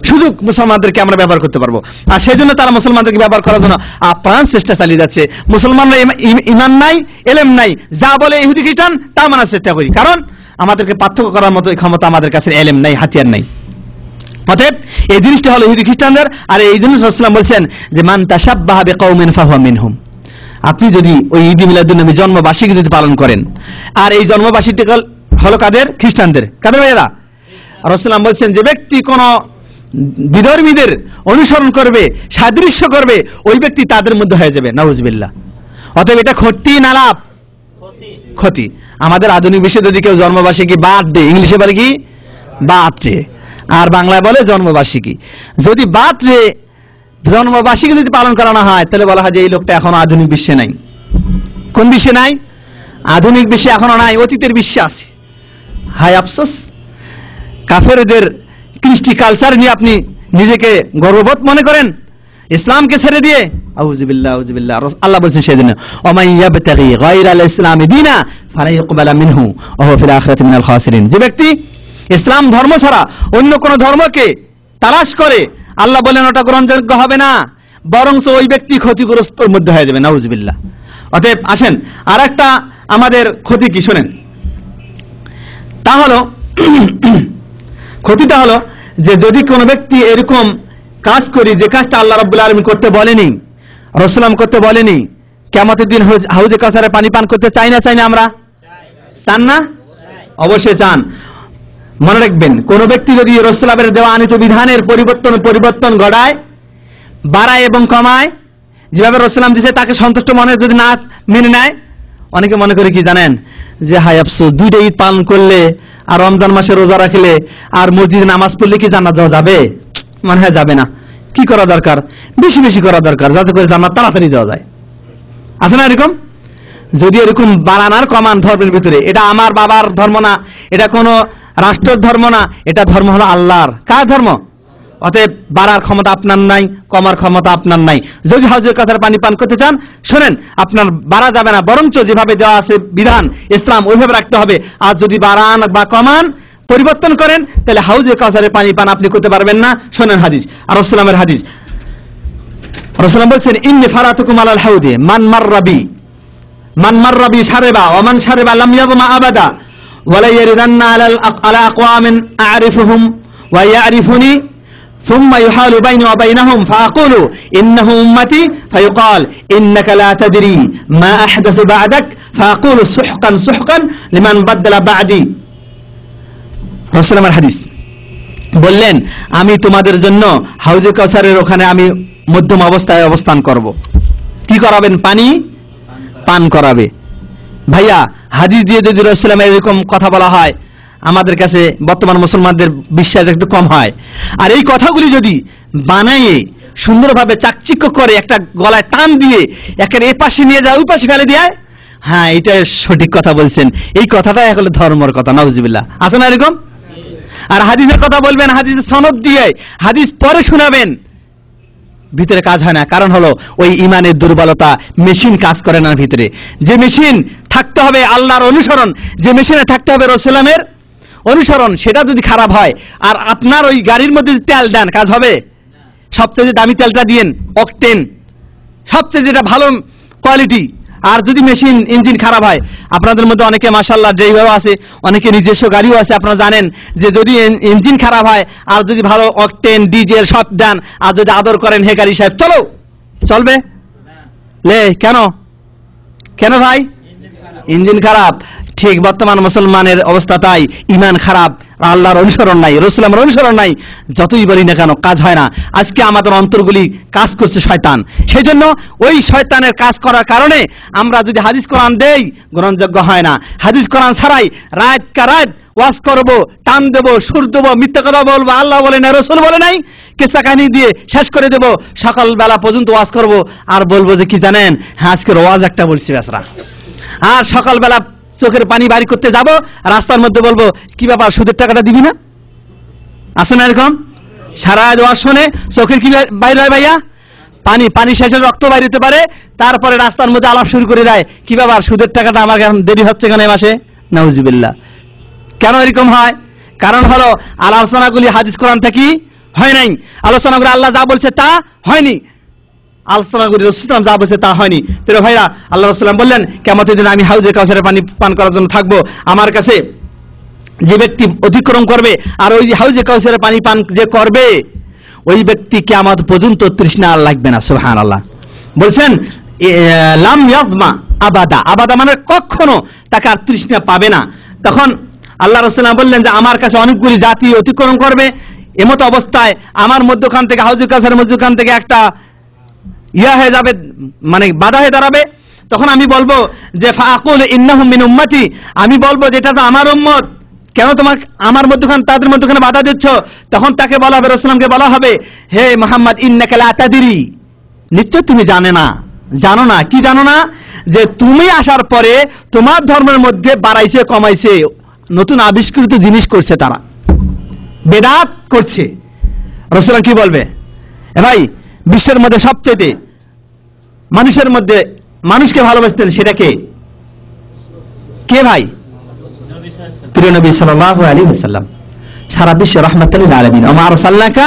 Speaker 1: সুযোগ? মুসলমানদেরকে আমরা ব্যবহার করতে পারবো। আর সেই জন্য তারা মুসলমানদেরকে ব্যবহার করার জন্য আপ্রাণ চেষ্টা চালিয়ে যাচ্ছে। মুসলমানরা ইমান নাই, এলেম নাই, যা বলে ইহুদি খ্রিস্টান তা মানার চেষ্টা করি, কারণ আমাদেরকে পার্থক্য করার মতো ক্ষমতা আমাদের কাছে এলেম নাই, হাতিয়ার নাই। অতএব এই জিনিসটা হলো ইহুদি খ্রিস্টানদের। আর এই জন্য রাসূলুল্লাহ বলেছেন যে মান তাশাব্বাহা বিকাউমিন ফাহুয়া মিনহুম। আপনি যদি ওই ঈদ মিলাদুন নবী জন্মবার্ষিকী যদি পালন করেন, আর এই জন্মবার্ষিকী হলো কাদের? খ্রিস্টানদের। কাদের ভাইয়েরা? রাসূলুল্লাহ বলেছেন যে ব্যক্তি কোন বিধর্মীদের অনুসরণ করবে, সাদৃশ্য করবে, ওই ব্যক্তি তাদের মধ্যে হয়ে যাবে। নাউজুবিল্লাহ। অতএব এটা ক্ষতি না লাভ? ক্ষতি। আমাদের আধুনিক বিশ্বে যদি কেউ জন্মবার্ষিকী বার্থডে, ইংলিশে বলে কি বার্থডে, আর বাংলায় বলে জন্মবার্ষিকী, যদি বার্থডে জন্মবার্ষিকী যদি পালন করানো হয়, তাহলে বলা হয় যে এই লোকটা এখনো আধুনিক বিশ্বে নাই। কোন বিশ্বে নাই? আধুনিক বিশ্বে এখনো নাই, অতীতের বিশ্বে আছে। হায় আফসোস, কাফেরদের কৃষ্টি কালচার নিয়ে আপনি নিজেকে গর্ববোধ মনে করেন ইসলামকে ছেড়ে দিয়ে। আউযুবিল্লাহ, আউযুবিল্লাহ। আল্লাহ বলেছেন সেদিন, ওয়া ইয়াবতাগি গায়রাল ইসলামি দীনা ফালা ইউকবালা মিনহু ওয়া হুয়া ফিল আখিরাতি মিনাল খাসিরিন। যে ব্যক্তি ইসলাম ধর্ম ছাড়া অন্য কোন ধর্মকে তালাশ করে, আল্লাহ বলেন ওটা গ্রহণযোগ্য হবে না, বরঞ্চ ওই ব্যক্তি ক্ষতিগ্রস্তর মধ্যে হয়ে যাবে। নাউজুবিল্লাহ। অতএব আসেন আর একটা আমাদের ক্ষতি কি শোনেন। তা হলো ক্ষতিটা হলো যে যদি কোনো ব্যক্তি এরকম কাজ করি যে কাজটা আল্লাহ রাব্বুল আলামিন করতে বলেনি, রাসূলুল্লাহ করতে বলেনি, কিয়ামতের দিন হাউজে কাউসারে পানি পান করতে চাই না? চাই না? আমরা চান না? অবশ্যই চান। মনে রাখবেন, কোন ব্যক্তি যদি রাসূলের দেওয়া আনিত বিধানের পরিবর্তন ঘটায়, বাড়ায় এবং কমায়, যেভাবে রাসূলুল্লাহ দিয়েছে তাকে সন্তুষ্ট মনে যদি না মেনে নেয়, অনেকে মনে করে কি জানেন যে হায় আফসোস, দুইটা ঈদ পালন করলে আর রমজান মাসে রোজা রাখলে আর মসজিদে নামাজ পড়লে কি জান্নাত যাওয়া যাবে? মনে হয় যাবে না। কি করা দরকার? বেশি বেশি করা দরকার, যাতে করে জান্নাত তাড়াতাড়ি যাওয়া যায়। আছে না এরকম? যদি এরকম বাড়ান আর কমান ধর্মের ভিতরে, এটা আমার বাবার ধর্ম না, এটা কোনো রাষ্ট্রের ধর্ম না, এটা ধর্ম হলো আল্লাহর। কার ধর্ম? অতএব বাড়ার ক্ষমতা আপনার নাই, কমার ক্ষমতা আপনার নাই। যদি হাউজে কাউসার পানি পান করতে চান শোনেন, আপনার বাড়া যাবে না, বরঞ্চ যেভাবে দেওয়া আছে বিধান ইসলাম ওইভাবে রাখতে হবে। আর যদি বাড়ান বা কমান পরিবর্তন করেন তাহলে হাউজে কাউসারের পানি পান আপনি করতে পারবেন না। শোনেন হাদিস, আর রাসূলের হাদিস, রাসূল বলেছেন ইন্নী ফারাতুকুম আলাল হাউদে মান মাররাবি শারিবা ওয়া মান শারিবা লাম ইয়াযমা আবাদা ওয়া লা ইয়ারিদান্না আলা আকওয়ামিন আ'রিফুহুম ওয়া ইয়া'রিফুনি ثم يحال بيني وبينهم فأقول إنه أمتي فيقال إنك لا تدري ما أحدث بعدك فأقول سحقا سحقا لمن بدل بعدي। রাসূল আমার হাদিস বললেন, আমি তোমাদের জন্য হাউজে কাউসারের ওখানে আমি মধ্যম অবস্থায় অবস্থান করব। কি করাবেন? পানি পান করাবে। ভাইয়া, হাদিস দিয়ে যদি রাসূলের এরকম কথা বলা হয় আমাদের কাছে বর্তমান মুসলমানদের বিশ্বাস একটু কম হয়। আর এই কথাগুলি যদি বানাইয়ে সুন্দরভাবে চাকচিক্য করে একটা গলায় টান দিয়ে একের এ পাশে নিয়ে যায় ওই পাশে ফেলে দেয়, হ্যাঁ এটা সঠিক কথা বলছেন, এই কথাটাই আসলে ধর্মের কথা। নাউজুবিল্লাহ, আছে না এরকম? আর হাদিসের কথা বলবেন, হাদিসের সনদ দিয়ে হাদিস পরে শোনাবেন, ভিতরে কাজ হয় না। কারণ হলো ওই ইমানের দুর্বলতা, মেশিন কাজ করে না ভিতরে। যে মেশিন থাকতে হবে আল্লাহর অনুসরণ, যে মেশিনে থাকতে হবে রাসূলের অনুসরণ, সেটা যদি খারাপ হয় আর আপনার ওই গাড়ির মধ্যে তেল দেন, কাজ হবে? সবচেয়ে দামি তেলটা দিয়েন, অকটেন, সবচেয়ে যেটা ভালো কোয়ালিটি। আর যদি মেশিন ইঞ্জিন খারাপ হয়, আপনাদের মধ্যে অনেকে মাশাআল্লাহ ড্রাইভারও আছে, অনেকে নিজস্ব গাড়িও আছে, আপনারা জানেন যে যদি ইঞ্জিন খারাপ হয় আর যদি ভালো অকটেন ডিজেল সব দেন আর যদি আদর করেন, হে গাড়ি সাহেব চলো, চলবে? লে কেন কেন ভাই? ইঞ্জিন খারাপ। ঠিক বর্তমান মুসলমানের অবস্থা তাই, ইমান খারাপ, আল্লাহর অনুসরণ নাই, রাসূলের অনুসরণ নাই, যতই বলি না কেন কাজ হয় না। আজকে আমাদের অন্তরগুলি কাজ করছে শয়তান, সেই জন্য ওই শয়তানের কাজ করার কারণে আমরা যদি হাদিস কোরআন দেই গ্রহণযোগ্য হয় না। হাদিস কোরআন ছাড়াই রাত কা রাত ওয়াজ করবো, টান দেবো, সুর দেবো, মিথ্যা কথা বলবো, আল্লাহ বলে নাই, রাসূল বলে নাই, কিসসা কাহিনী দিয়ে শেষ করে দেবো, সকালবেলা পর্যন্ত ওয়াজ করবো আর বলবো যে কি জানেন, হ্যাঁ আজকের ওয়াজ একটা বলছি বেসরা। আর সকালবেলা চোখের পানি বাড়ি করতে যাব, রাস্তার মধ্যে বলবো কি ব্যাপার, সুদের টাকাটা দিবি না? আসে না এরকম? সারা ওয়াজ শুনে চোখের কি বাইরে হয় ভাইয়া? পানি, পানি শেষে রক্ত বাইরে হতে পারে। তারপরে রাস্তার মধ্যে আলাপ শুরু করে দেয়, কি ব্যাপার, সুদের টাকাটা আমার দেরি হচ্ছে কেন এই মাসে? নাউজুবিল্লাহ। কেন এরকম হয়? কারণ হলো আলোচনাগুলি হাদিস কোরআন থেকে হয় নাই, আলোচনাগুলো আল্লাহ যা বলছে তা হয়নি, আলোচনা করি রাসূল যা বলছে তা হয়নি। প্রিয় ভাইরা, আল্লাহ রাসূল বললেন কিয়ামতের দিন আমি হাউজে কাউসারের পানি পান করার জন্য থাকবো। আমার কাছে যে ব্যক্তি অতিক্রম করবে আর ওই হাউজে কাউসারের পানি পান যে করবে, ওই ব্যক্তি কিয়ামত পর্যন্ত তৃষ্ণা আর লাগবে না। সুবহানাল্লাহ। বলছেন লাম ইয়াযমা আবাদা, আবাদা মানে কখনো তাকে আর তৃষ্ণা পাবে না। তখন আল্লাহ রাসূল বললেন যে আমার কাছে অনেকগুলি জাতি অতিক্রম করবে, এমত অবস্থায় আমার মধ্যখান থেকে, হাউজে কাউসারের মধ্যখান থেকে একটা ইয়া হয়ে যাবে, মানে বাধা হয়ে দাঁড়াবে। তখন আমি বলবো যে ফাআকুল ইন্নাহুম মিন উম্মতি, আমি বলবো যেটা তো আমার উম্মত, কেন তোমাকে আমার মধ্যখানে তাদের মধ্যখানে বাধা দিচ্ছ? তখন তাকে বলা হবে, রাসূলকে বলা হবে, হে মুহাম্মদ ইন্নাকা লা তাদরি, নিশ্চয় তুমি জানো না। কি জানো না? যে তুমি আসার পরে তোমার ধর্মের মধ্যে বাড়াইছে কমাইছে, নতুন আবিষ্কৃত জিনিস করছে, তারা বেদাত করছে। রাসূল কি বলবে? এ ভাই, বিশ্বের মধ্যে সবচেয়ে মানুষের মধ্যে মানুষকে ভালোবাসতেন সেটা কে ভাই? প্রিয় নবী সাল্লাল্লাহু আলাইহি ওয়াসাল্লাম, সারা বিশ্বে রাহমাতাল লিল আলামিন, ওয়া মা আরসালনাকা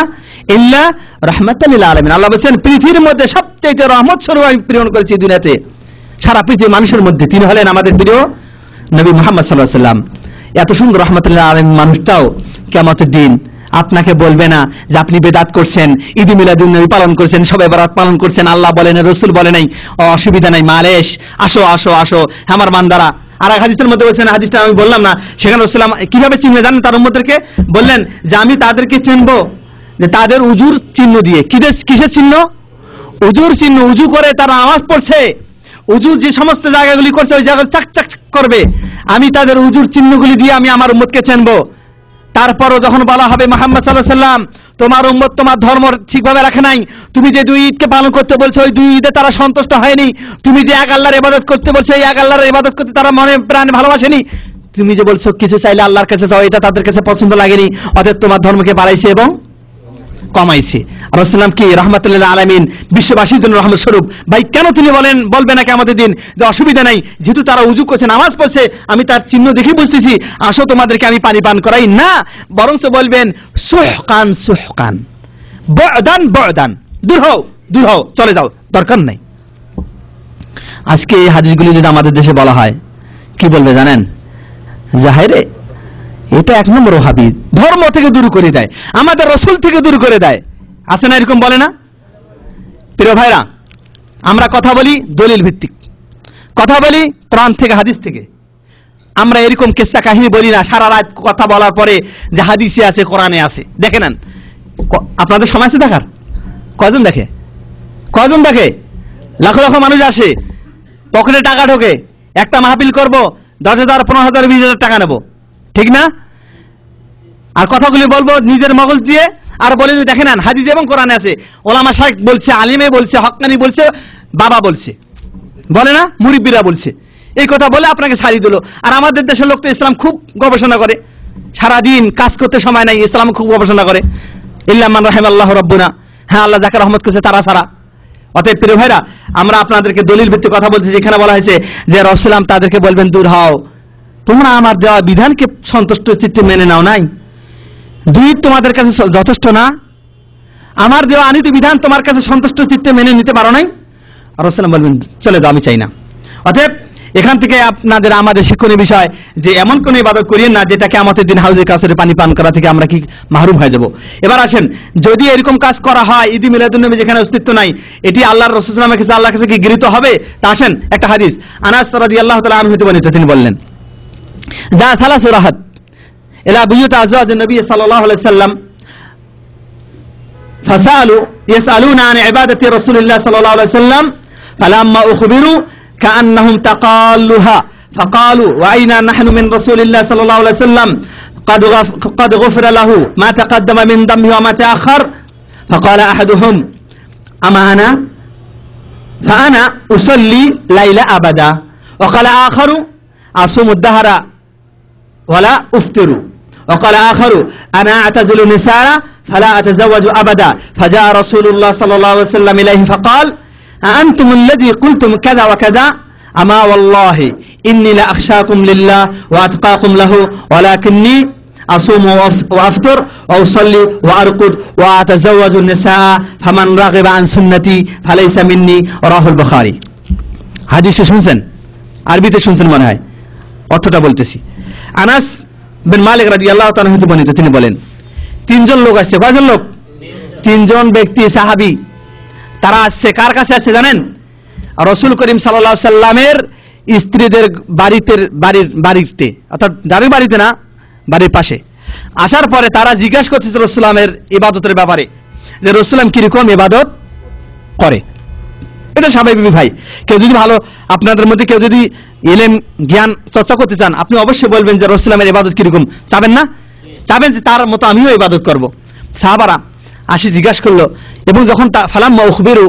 Speaker 1: ইল্লা রাহমাতাল লিল আলামিন। আল্লাহ বলেন পৃথিবীর মধ্যে সবচেয়ে রহমত স্বরূপ আমি প্রেরণ করেছি দুনিয়াতে সারা পৃথিবীর মানুষের মধ্যে, তিনি হলেন আমাদের প্রিয় নবী মুহাম্মদ সাল্লাল্লাহু আলাইহি ওয়াসাল্লাম। এত সুন্দর রাহমাতাল লিল আলামিন মানুষটাও কিয়ামতের দিন আপনাকে বলবে না যে আপনি বেদাত করছেন, ঈদ মিলাদুন নবী পালন করছেন, শবে বরাত পালন করছেন, আল্লাহ বলেন রাসূল বলে নাই, অসুবিধা নাই, মালেশ আসো আসো আসো আমার বান্দারা। আর এক হাদিসের মধ্যে বলছেন, হাদিসটা আমি বললাম না, সেখানে রাসূল কিভাবে চিনবে জানেন তার উম্মতদেরকে? বললেন যে আমি তাদেরকে চিনবো যে তাদের উজুর চিহ্ন দিয়ে। কিসের চিহ্ন? উজুর চিহ্ন। উজু করে তারা আওয়াজ পড়ছে, উজু যে সমস্ত জায়গাগুলি করছে ওই জায়গায় চাক চাক করবে, আমি তাদের উজুর চিহ্নগুলি দিয়ে আমি আমার উম্মতকে চিনবো। তারপরও যখন বলা হবে মুহাম্মদ সাল্লাল্লাহু আলাইহি ওয়াসাল্লাম তোমার উম্মত তোমার ধর্ম ঠিকভাবে রাখে নাই, তুমি যে 2 ঈদকে পালন করতে বলছো ওই 2 ঈদে তারা সন্তুষ্ট হয়নি, তুমি যে এক আল্লাহর ইবাদত করতে বলছো এই এক আল্লাহর ইবাদত করতে তারা মনে প্রাণে ভালোবাসেনি, তুমি যে বলছো কিছু চাইলে আল্লাহর কাছে চাও এটা তাদের কাছে পছন্দ লাগেনি, অতএব তোমার ধর্মকে বাড়াইছে এবং কমাইছে। রাসূলুল্লাহ কি রাহমাতুল লিল আলামিন, বিশ্ববাসীর জন্য রহমত স্বরূপ। ভাই কেন তিনি বলবেন না কিয়ামতের দিন যে অসুবিধা নাই, যেহেতু তারা উযু করছে নামাজ পড়ছে আমি তার চিহ্ন দেখে বুঝতেছি, আসো তোমাদেরকে আমি পানি পান করাই না, বরঞ্চ বলবেন সুহকান সুহকান, বু'দান বু'দান, দূর হও চলে যাও, দরকার নাই। আজকে এই হাদিসগুলি যদি আমাদের দেশে বলা হয় কি বলবে জানেন? জাহেরে এটা 1 নম্বর ওয়াহাবি, ধর্ম থেকে দূর করে দেয়, আমাদের রাসূল থেকে দূর করে দেয়। আছে না এরকম, বলে না? প্রিয় ভাইরা, আমরা কথা বলি দলিল ভিত্তিক, কথা বলি কোরআন থেকে হাদিস থেকে। আমরা এরকম কিসসা কাহিনী বলি না সারা রাত কথা বলার পরে যে হাদিসে আছে কোরআনে আছে। দেখে নেন, আপনাদের সময় আছে দেখার? কয়জন দেখে? লাখ লাখ মানুষ আসে, পকেটে টাকা ঢোকে, একটা মাহফিল করব 10,000 15,000 20,000 টাকা নেব, ঠিক না? আর কথাগুলি বলবো নিজের মগজ দিয়ে, আর বলে দেখে নেন হাদিস এবং কোরআনে আছে, ওলামা শাইখ বলছে, আলিমে বলছে, হক্কানি বলছে, বাবা বলছে, বলে না, মুরিব্বিরা বলছে, এই কথা বলে আপনাকে ছাড়িয়ে দিল। আর আমাদের দেশের লোক তো ইসলাম খুব গবেষণা করে, সারাদিন কাজ করতে সময় নাই, ইসলাম খুব গবেষণা করে। ইল্লা মান রাহিমাল্লাহ রাব্বুনা, হ্যাঁ আল্লাহ যাকে রহমত করেছে তারা ছাড়া। অতএব প্রিয় ভাইরা, আমরা আপনাদেরকে দলিল ভিত্তিক কথা বলতে, যেখানে বলা হয়েছে যে রাসূলুল্লাহ তাদেরকে বলবেন দূর হও, তোমরা আমার দেওয়া বিধানকে সন্তুষ্ট চিত্তে মেনে নাও নাই, 2 ঈদ তোমাদের কাছে যথেষ্ট না, আমার দেওয়া আনিত বিধান তোমার কাছে সন্তুষ্ট চিত্তে মেনে নিতে পারো নাই, রাসূলুল্লাহ বলবেন চলে যাও, আমি চাই না। অতএব এখান থেকে আপনাদের আমাদের শিক্ষণীয় বিষয় যে এমন কোন ইবাদত করিয়েন না যেটা কিয়ামতের দিন হাউজে কাউসারে পানি পান করা থেকে আমরা কি মাহরুম হয়ে যাব। এবার আসেন, যদি এরকম কাজ করা হয়, ঈদ মিলাদুন নবী যেখানে অস্তিত্ব নাই, এটি আল্লাহর রাসূল সাল্লাল্লাহু আলাইহি ওয়াসাল্লামের কাছে আল্লাহর কাছে কি গৃহীত হবে? তা আসেন একটা হাদিস আনাস রাদিয়াল্লাহু তাআলা আনহু হতে বর্ণিত, তিনি বললেন যা সালাসু রাহাত ইলা বুয়ুত আজওয়াজিন নবী সাল্লাল্লাহু আলাইহি ওয়াসাল্লাম ফাসালু ইয়াসআলুনা আন ইবাদাতি রাসূলিল্লাহ সাল্লাল্লাহু আলাইহি ওয়াসাল্লাম ফালাম্মা উখবিরু كأنهم تقالوها فقالوا وأين نحن من رسول الله صلى الله عليه وسلم قد غفر له ما تقدم من ذنبه وما تأخر فقال أحدهم أما أنا فأنا أصلي ليلة أبدا وقال آخر أصوم الدهر ولا أفطر وقال آخر أنا أعتزل النساء فلا أتزوج أبدا فجاء رسول الله صلى الله عليه وسلم إليه فقال أأنتم الذي قلتم كذا وكذا أما والله إني لأخشاكم لله وأتقاكم له ولكني أصوم وأفطر وأصلي وأرقد وأتزوج النساء فمن رغب عن سنتي فليس مني رواه البخاري। হাদিস শুনছেন? আরবিতে শুনছেন মনে হয়, অর্থটা বলতেছি। আনাস বিন মালিক রাদিয়াল্লাহু তাআলা হতে বর্ণিত, তিনি বলেন 3 জন লোক আসছে। কয়জন লোক? 3 জন ব্যক্তি সাহাবী। তারা আসছে কার কাছে আসছে জানেন? রাসূল করিম সাল্লাল্লাহু আলাইহি সাল্লামের স্ত্রীদের বাড়িতে, অর্থাৎ দাঁড়ির বাড়িতে না, বাড়ির পাশে আসার পরে তারা জিজ্ঞাসা করছে রাসূলের ইবাদতের ব্যাপারে, যে রাসূল কিরকম ইবাদত করে। এটা স্বাভাবিক ভাই, কেউ যদি ভালো, আপনাদের মধ্যে কেউ যদি ইলম জ্ঞান চর্চা করতে চান, আপনি অবশ্যই বলবেন যে রাসূলের ইবাদত কিরকম, চাবেন না? চাবেন যে তার মতো আমিও ইবাদত করব। সাহাবারা আসি জিজ্ঞাসা করলো, এবং যখন ফালাম্মা উখবিরু,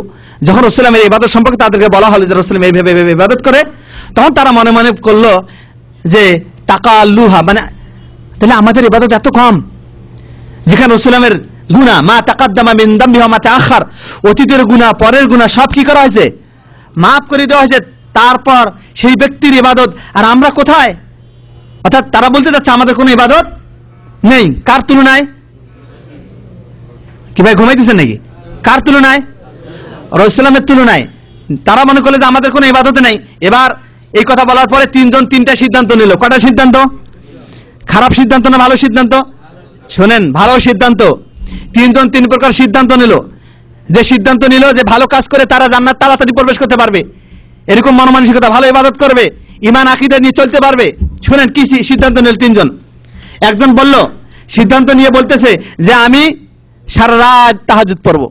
Speaker 1: যখন রাসূলের ইবাদত সম্পর্কে তাদেরকে বলা হলো যে রাসূল এইভাবে ইবাদত করে, তখন তারা মনে মনে করলো যে তাকাল্লুহা, মানে তাহলে আমাদের ইবাদত এত কম, যেখানে রাসূলের গুনাহ মা তাকাদ্দামা মিন যামবি ওয়া মা তাআখার, অতীতের গুনাহ পরের গুনাহ সব কি করা হয়েছে? মাফ করে দেওয়া হয়েছে। তারপর সেই ব্যক্তির ইবাদত, আর আমরা কোথায়? অর্থাৎ তারা বলতে চাচ্ছে আমাদের কোনো ইবাদত নেই। কার তুলনায়? কি ভাই ঘুমাইতেছেন নাকি? কার তুলনায়? রাসূলের তুলনায়। তারা মনে করলে যে আমাদের কোনো ইবাদত নেই। এবার এই কথা বলার পরে 3 জন 3টা সিদ্ধান্ত নিল। কটা সিদ্ধান্ত? খারাপ সিদ্ধান্ত না ভালো সিদ্ধান্ত? শোনেন, ভালো সিদ্ধান্ত। 3 জন 3 প্রকার সিদ্ধান্ত নিল। যে সিদ্ধান্ত নিল যে ভালো কাজ করে তারা জান্নাত তাড়াতাড়ি প্রবেশ করতে পারবে, এরকম মনোমানসিকতা, ভালো ইবাদত করবে, ঈমান আকীদা নিয়ে চলতে পারবে। শুনেন কি সিদ্ধান্ত নিল 3 জন। একজন বলল, সিদ্ধান্ত নিয়ে বলতেছে যে আমি সারা রাত তাহাজ্জুদ পড়ব,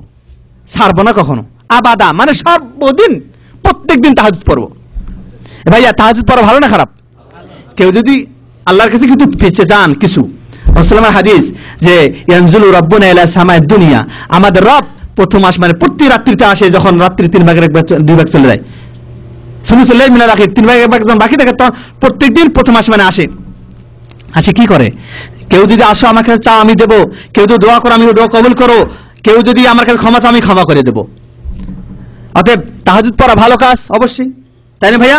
Speaker 1: ছাড়বো না কখনো, আবাদা, মানে সর্বদিন প্রত্যেকদিন তাহাজ্জুদ পড়ব। ভাইয়া তাহাজ্জুদ পড়া ভালো না খারাপ? কেউ যদি আল্লাহর কাছে কিন্তু পেতে চান কিছু, রাসূলুল্লাহর হাদিস যে ইয়ানজুলু রাব্বুনা ইলা সামা'id দুনিয়া, আমাদের রব প্রথম আসমানে প্রতি রাত্রিতে আসে, যখন রাত্রি 3 ভাগের 2 ভাগ চলে যায়, সুলুসুল লাইল মিনাল আখির 3 ভাগের 1 ভাগ যখন বাকি থাকে, তখন প্রত্যেকদিন প্রথম আসমানে আসে। কি করে? কেউ যদি আসো আমার কাছে চাও আমি দেবো, কেউ যদি দোয়া করো আমি দোয়া কবুল করো, কেউ যদি আমার কাছে ক্ষমা চাও আমি ক্ষমা করে দেবো। অতএব তাহাজ্জুদ পড়া ভালো কাজ অবশ্যই, তাই না ভাইয়া?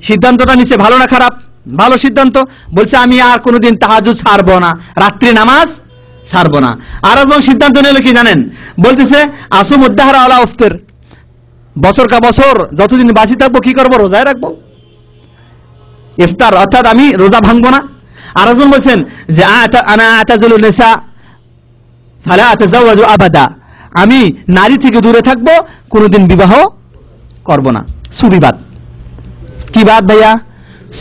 Speaker 1: সিদ্ধান্তটা নিচে ভালো না খারাপ? ভালো সিদ্ধান্ত। বলছে আমি আর কোনোদিন তাহাজ্জুদ ছাড়বো না, রাত্রি নামাজ ছাড়বো না। আর একজন সিদ্ধান্ত নিল কি জানেন? বলতেছে আসুম উদ্দাহারা আলা ইফতার, বছর কা বছর যতদিন বাঁচি থাকবো কি করবো? রোজায় রাখবো, ইফতার অর্থাৎ আমি রোজা ভাঙবো না। আর একজন বলছেন যে আনা আতাজুলু নিসা ফালা আতাজাওয়াজু আবাদা, আমি নারী থেকে দূরে থাকবো, কোনোদিন বিবাহ করব না। সুবিবাদ। কি বাদ ভাইয়া?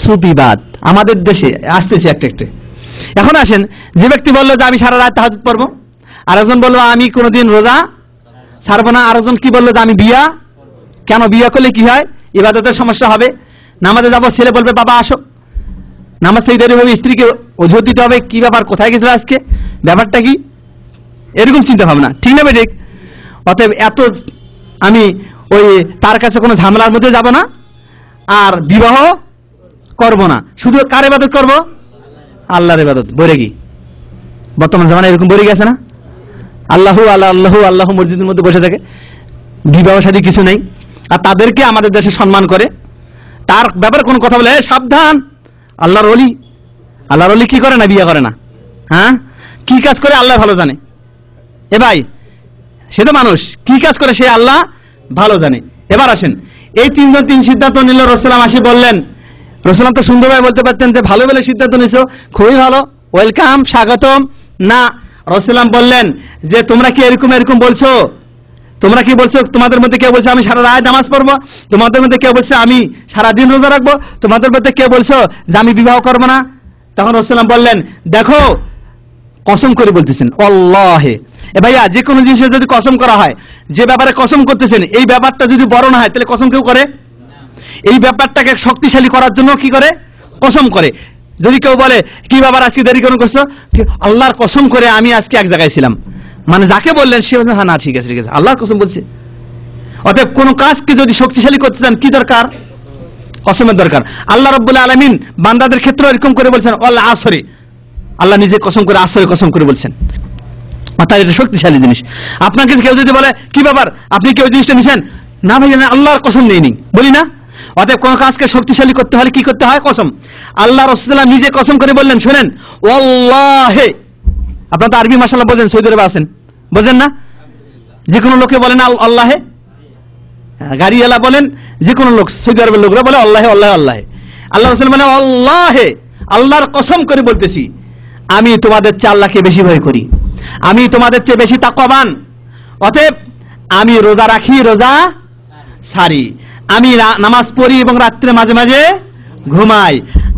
Speaker 1: সুবিবাদ আমাদের দেশে আসতেছে একটা একটা। এখন আসেন, যে ব্যক্তি বললো যে আমি সারা রাত তাহাজ্জুদ পড়বো, আরেকজন বললো আমি কোনোদিন রোজা ছাড়বো না, আরেকজন কি বললো যে আমি বিয়া, কেন বিয়া করলে কি হয়? ইবাদতের সমস্যা হবে। নামাজে যাবো, ছেলে বলবে বাবা আসো, নামাজ থেকে দেরি হবে, স্ত্রীকে অজুহাত দিতে হবে, কি ব্যাপার, কোথায় গেছিল আজকে, ব্যাপারটা কি, এরকম চিন্তা ভাবনা, ঠিক না ঠিক? অতএব এত আমি ওই তার কাছে কোনো ঝামেলার মধ্যে যাব না, আর বিবাহ করব না। শুধু কার ইবাদত করব? আল্লাহর ইবাদত। বৈরাগী বর্তমান জামানায় এরকম বৈরাগী আছে না? আল্লাহু আল্লাহ আল্লাহু আল্লাহ মসজিদের মধ্যে বসে থাকে, বিবাহ শাদী কিছু নেই। আর তাদেরকে আমাদের দেশে সম্মান করে, তার ব্যাপারে কোনো কথা বলে সাবধান, আল্লাহর ওলি। আল্লাহর ওলি কি করে না? বিয়ে করে না। হ্যাঁ, কি কাজ করে আল্লাহ ভালো জানে। এ ভাই, সে তো মানুষ, কি কাজ করে সে আল্লাহ ভালো জানে। এবার আসেন, এই তিনজন তিন সিদ্ধান্ত নিল। রাসূলুল্লাহ আসি বললেন, রাসূলুল্লাহ তো সুন্দরভাবে বলতে পারতেন যে ভালো বলে সিদ্ধান্ত নিছো, খুবই ভালো, ওয়েলকাম, স্বাগতম। না, রাসূলুল্লাহ বললেন যে তোমরা কি এরকম এরকম বলছো? তোমরা কি বলছো? তোমাদের মধ্যে কেউ বলছে আমি সারা রাত নামাজ পড়বো, তোমাদের মধ্যে কেউ বলছে আমি সারা দিন রোজা রাখবো, তোমাদের মধ্যে কেউ বলছো যে আমি বিবাহ করবো না। তখন রাসূলুল্লাহ বললেন দেখো, কসম করে বলতেছেন আল্লাহে। এ ভাইয়া, যে কোনো জিনিসে যদি কসম করা হয়, যে ব্যাপারে কসম করতেছেন এই ব্যাপারটা যদি বড় না হয়, তাহলে কসম কেউ করে? এই ব্যাপারটাকে শক্তিশালী করার জন্য কি করে? কসম করে। যদি কেউ বলে কি ব্যাপার আজকে দেরি কেন করছো, আল্লাহর কসম করে আমি আজকে এক জায়গায় ছিলাম, মানে যাকে বললেন সে বলছে হ্যাঁ না ঠিক আছে ঠিক আছে, আল্লাহর কসম বলছে। অতএব কোনো কাজকে যদি শক্তিশালী করতে চান কি দরকার? কসমের দরকার। আল্লাহ রাব্বুল আলামিন বান্দাদের ক্ষেত্রে এরকম করে বলছেন ওয়াল আসরি, আল্লাহ নিজে কসম করে আসরে কসম করে বলছেন। অর্থাৎ এটা শক্তিশালী জিনিস। আপনাকে কেউ যদি বলে কি ব্যাপার আপনি কি ওই জিনিসটা নিছেন, না ভাই না আল্লাহর কসম নেইনি, বলি না। অতএব কোন কাজকে শক্তিশালী করতে হলে কি করতে হয়? কসম। আল্লাহ রাসূলুল্লাহ নিজে কসম করে বললেন, শুনেন ওয়াল্লাহি। আপনারা তো আরবি মাশাআল্লাহ বোঝেন, সৌদি আরবে আছেন, বোঝেন না? যে কোনো লোকে বলে না আল্লাহে, গাড়িওয়ালা বলেন, যে কোনো লোক, সৌদি আরবের লোকরা বলে আল্লাহে আল্লাহে আল্লাহে। আল্লাহ রাসূল মানে আল্লাহে, আল্লাহর কসম করে বলতেছি আমি তোমাদের চেয়ে আল্লাহকে বেশি ভয় করি, আমি তোমাদের চেয়ে বেশি তাকওয়াবান। অতএব আমি রোজা রাখি, রোজা ছাড়ি, আমি নামাজ পড়ি এবং রাত্রে মাঝে মাঝে ঘুমাই,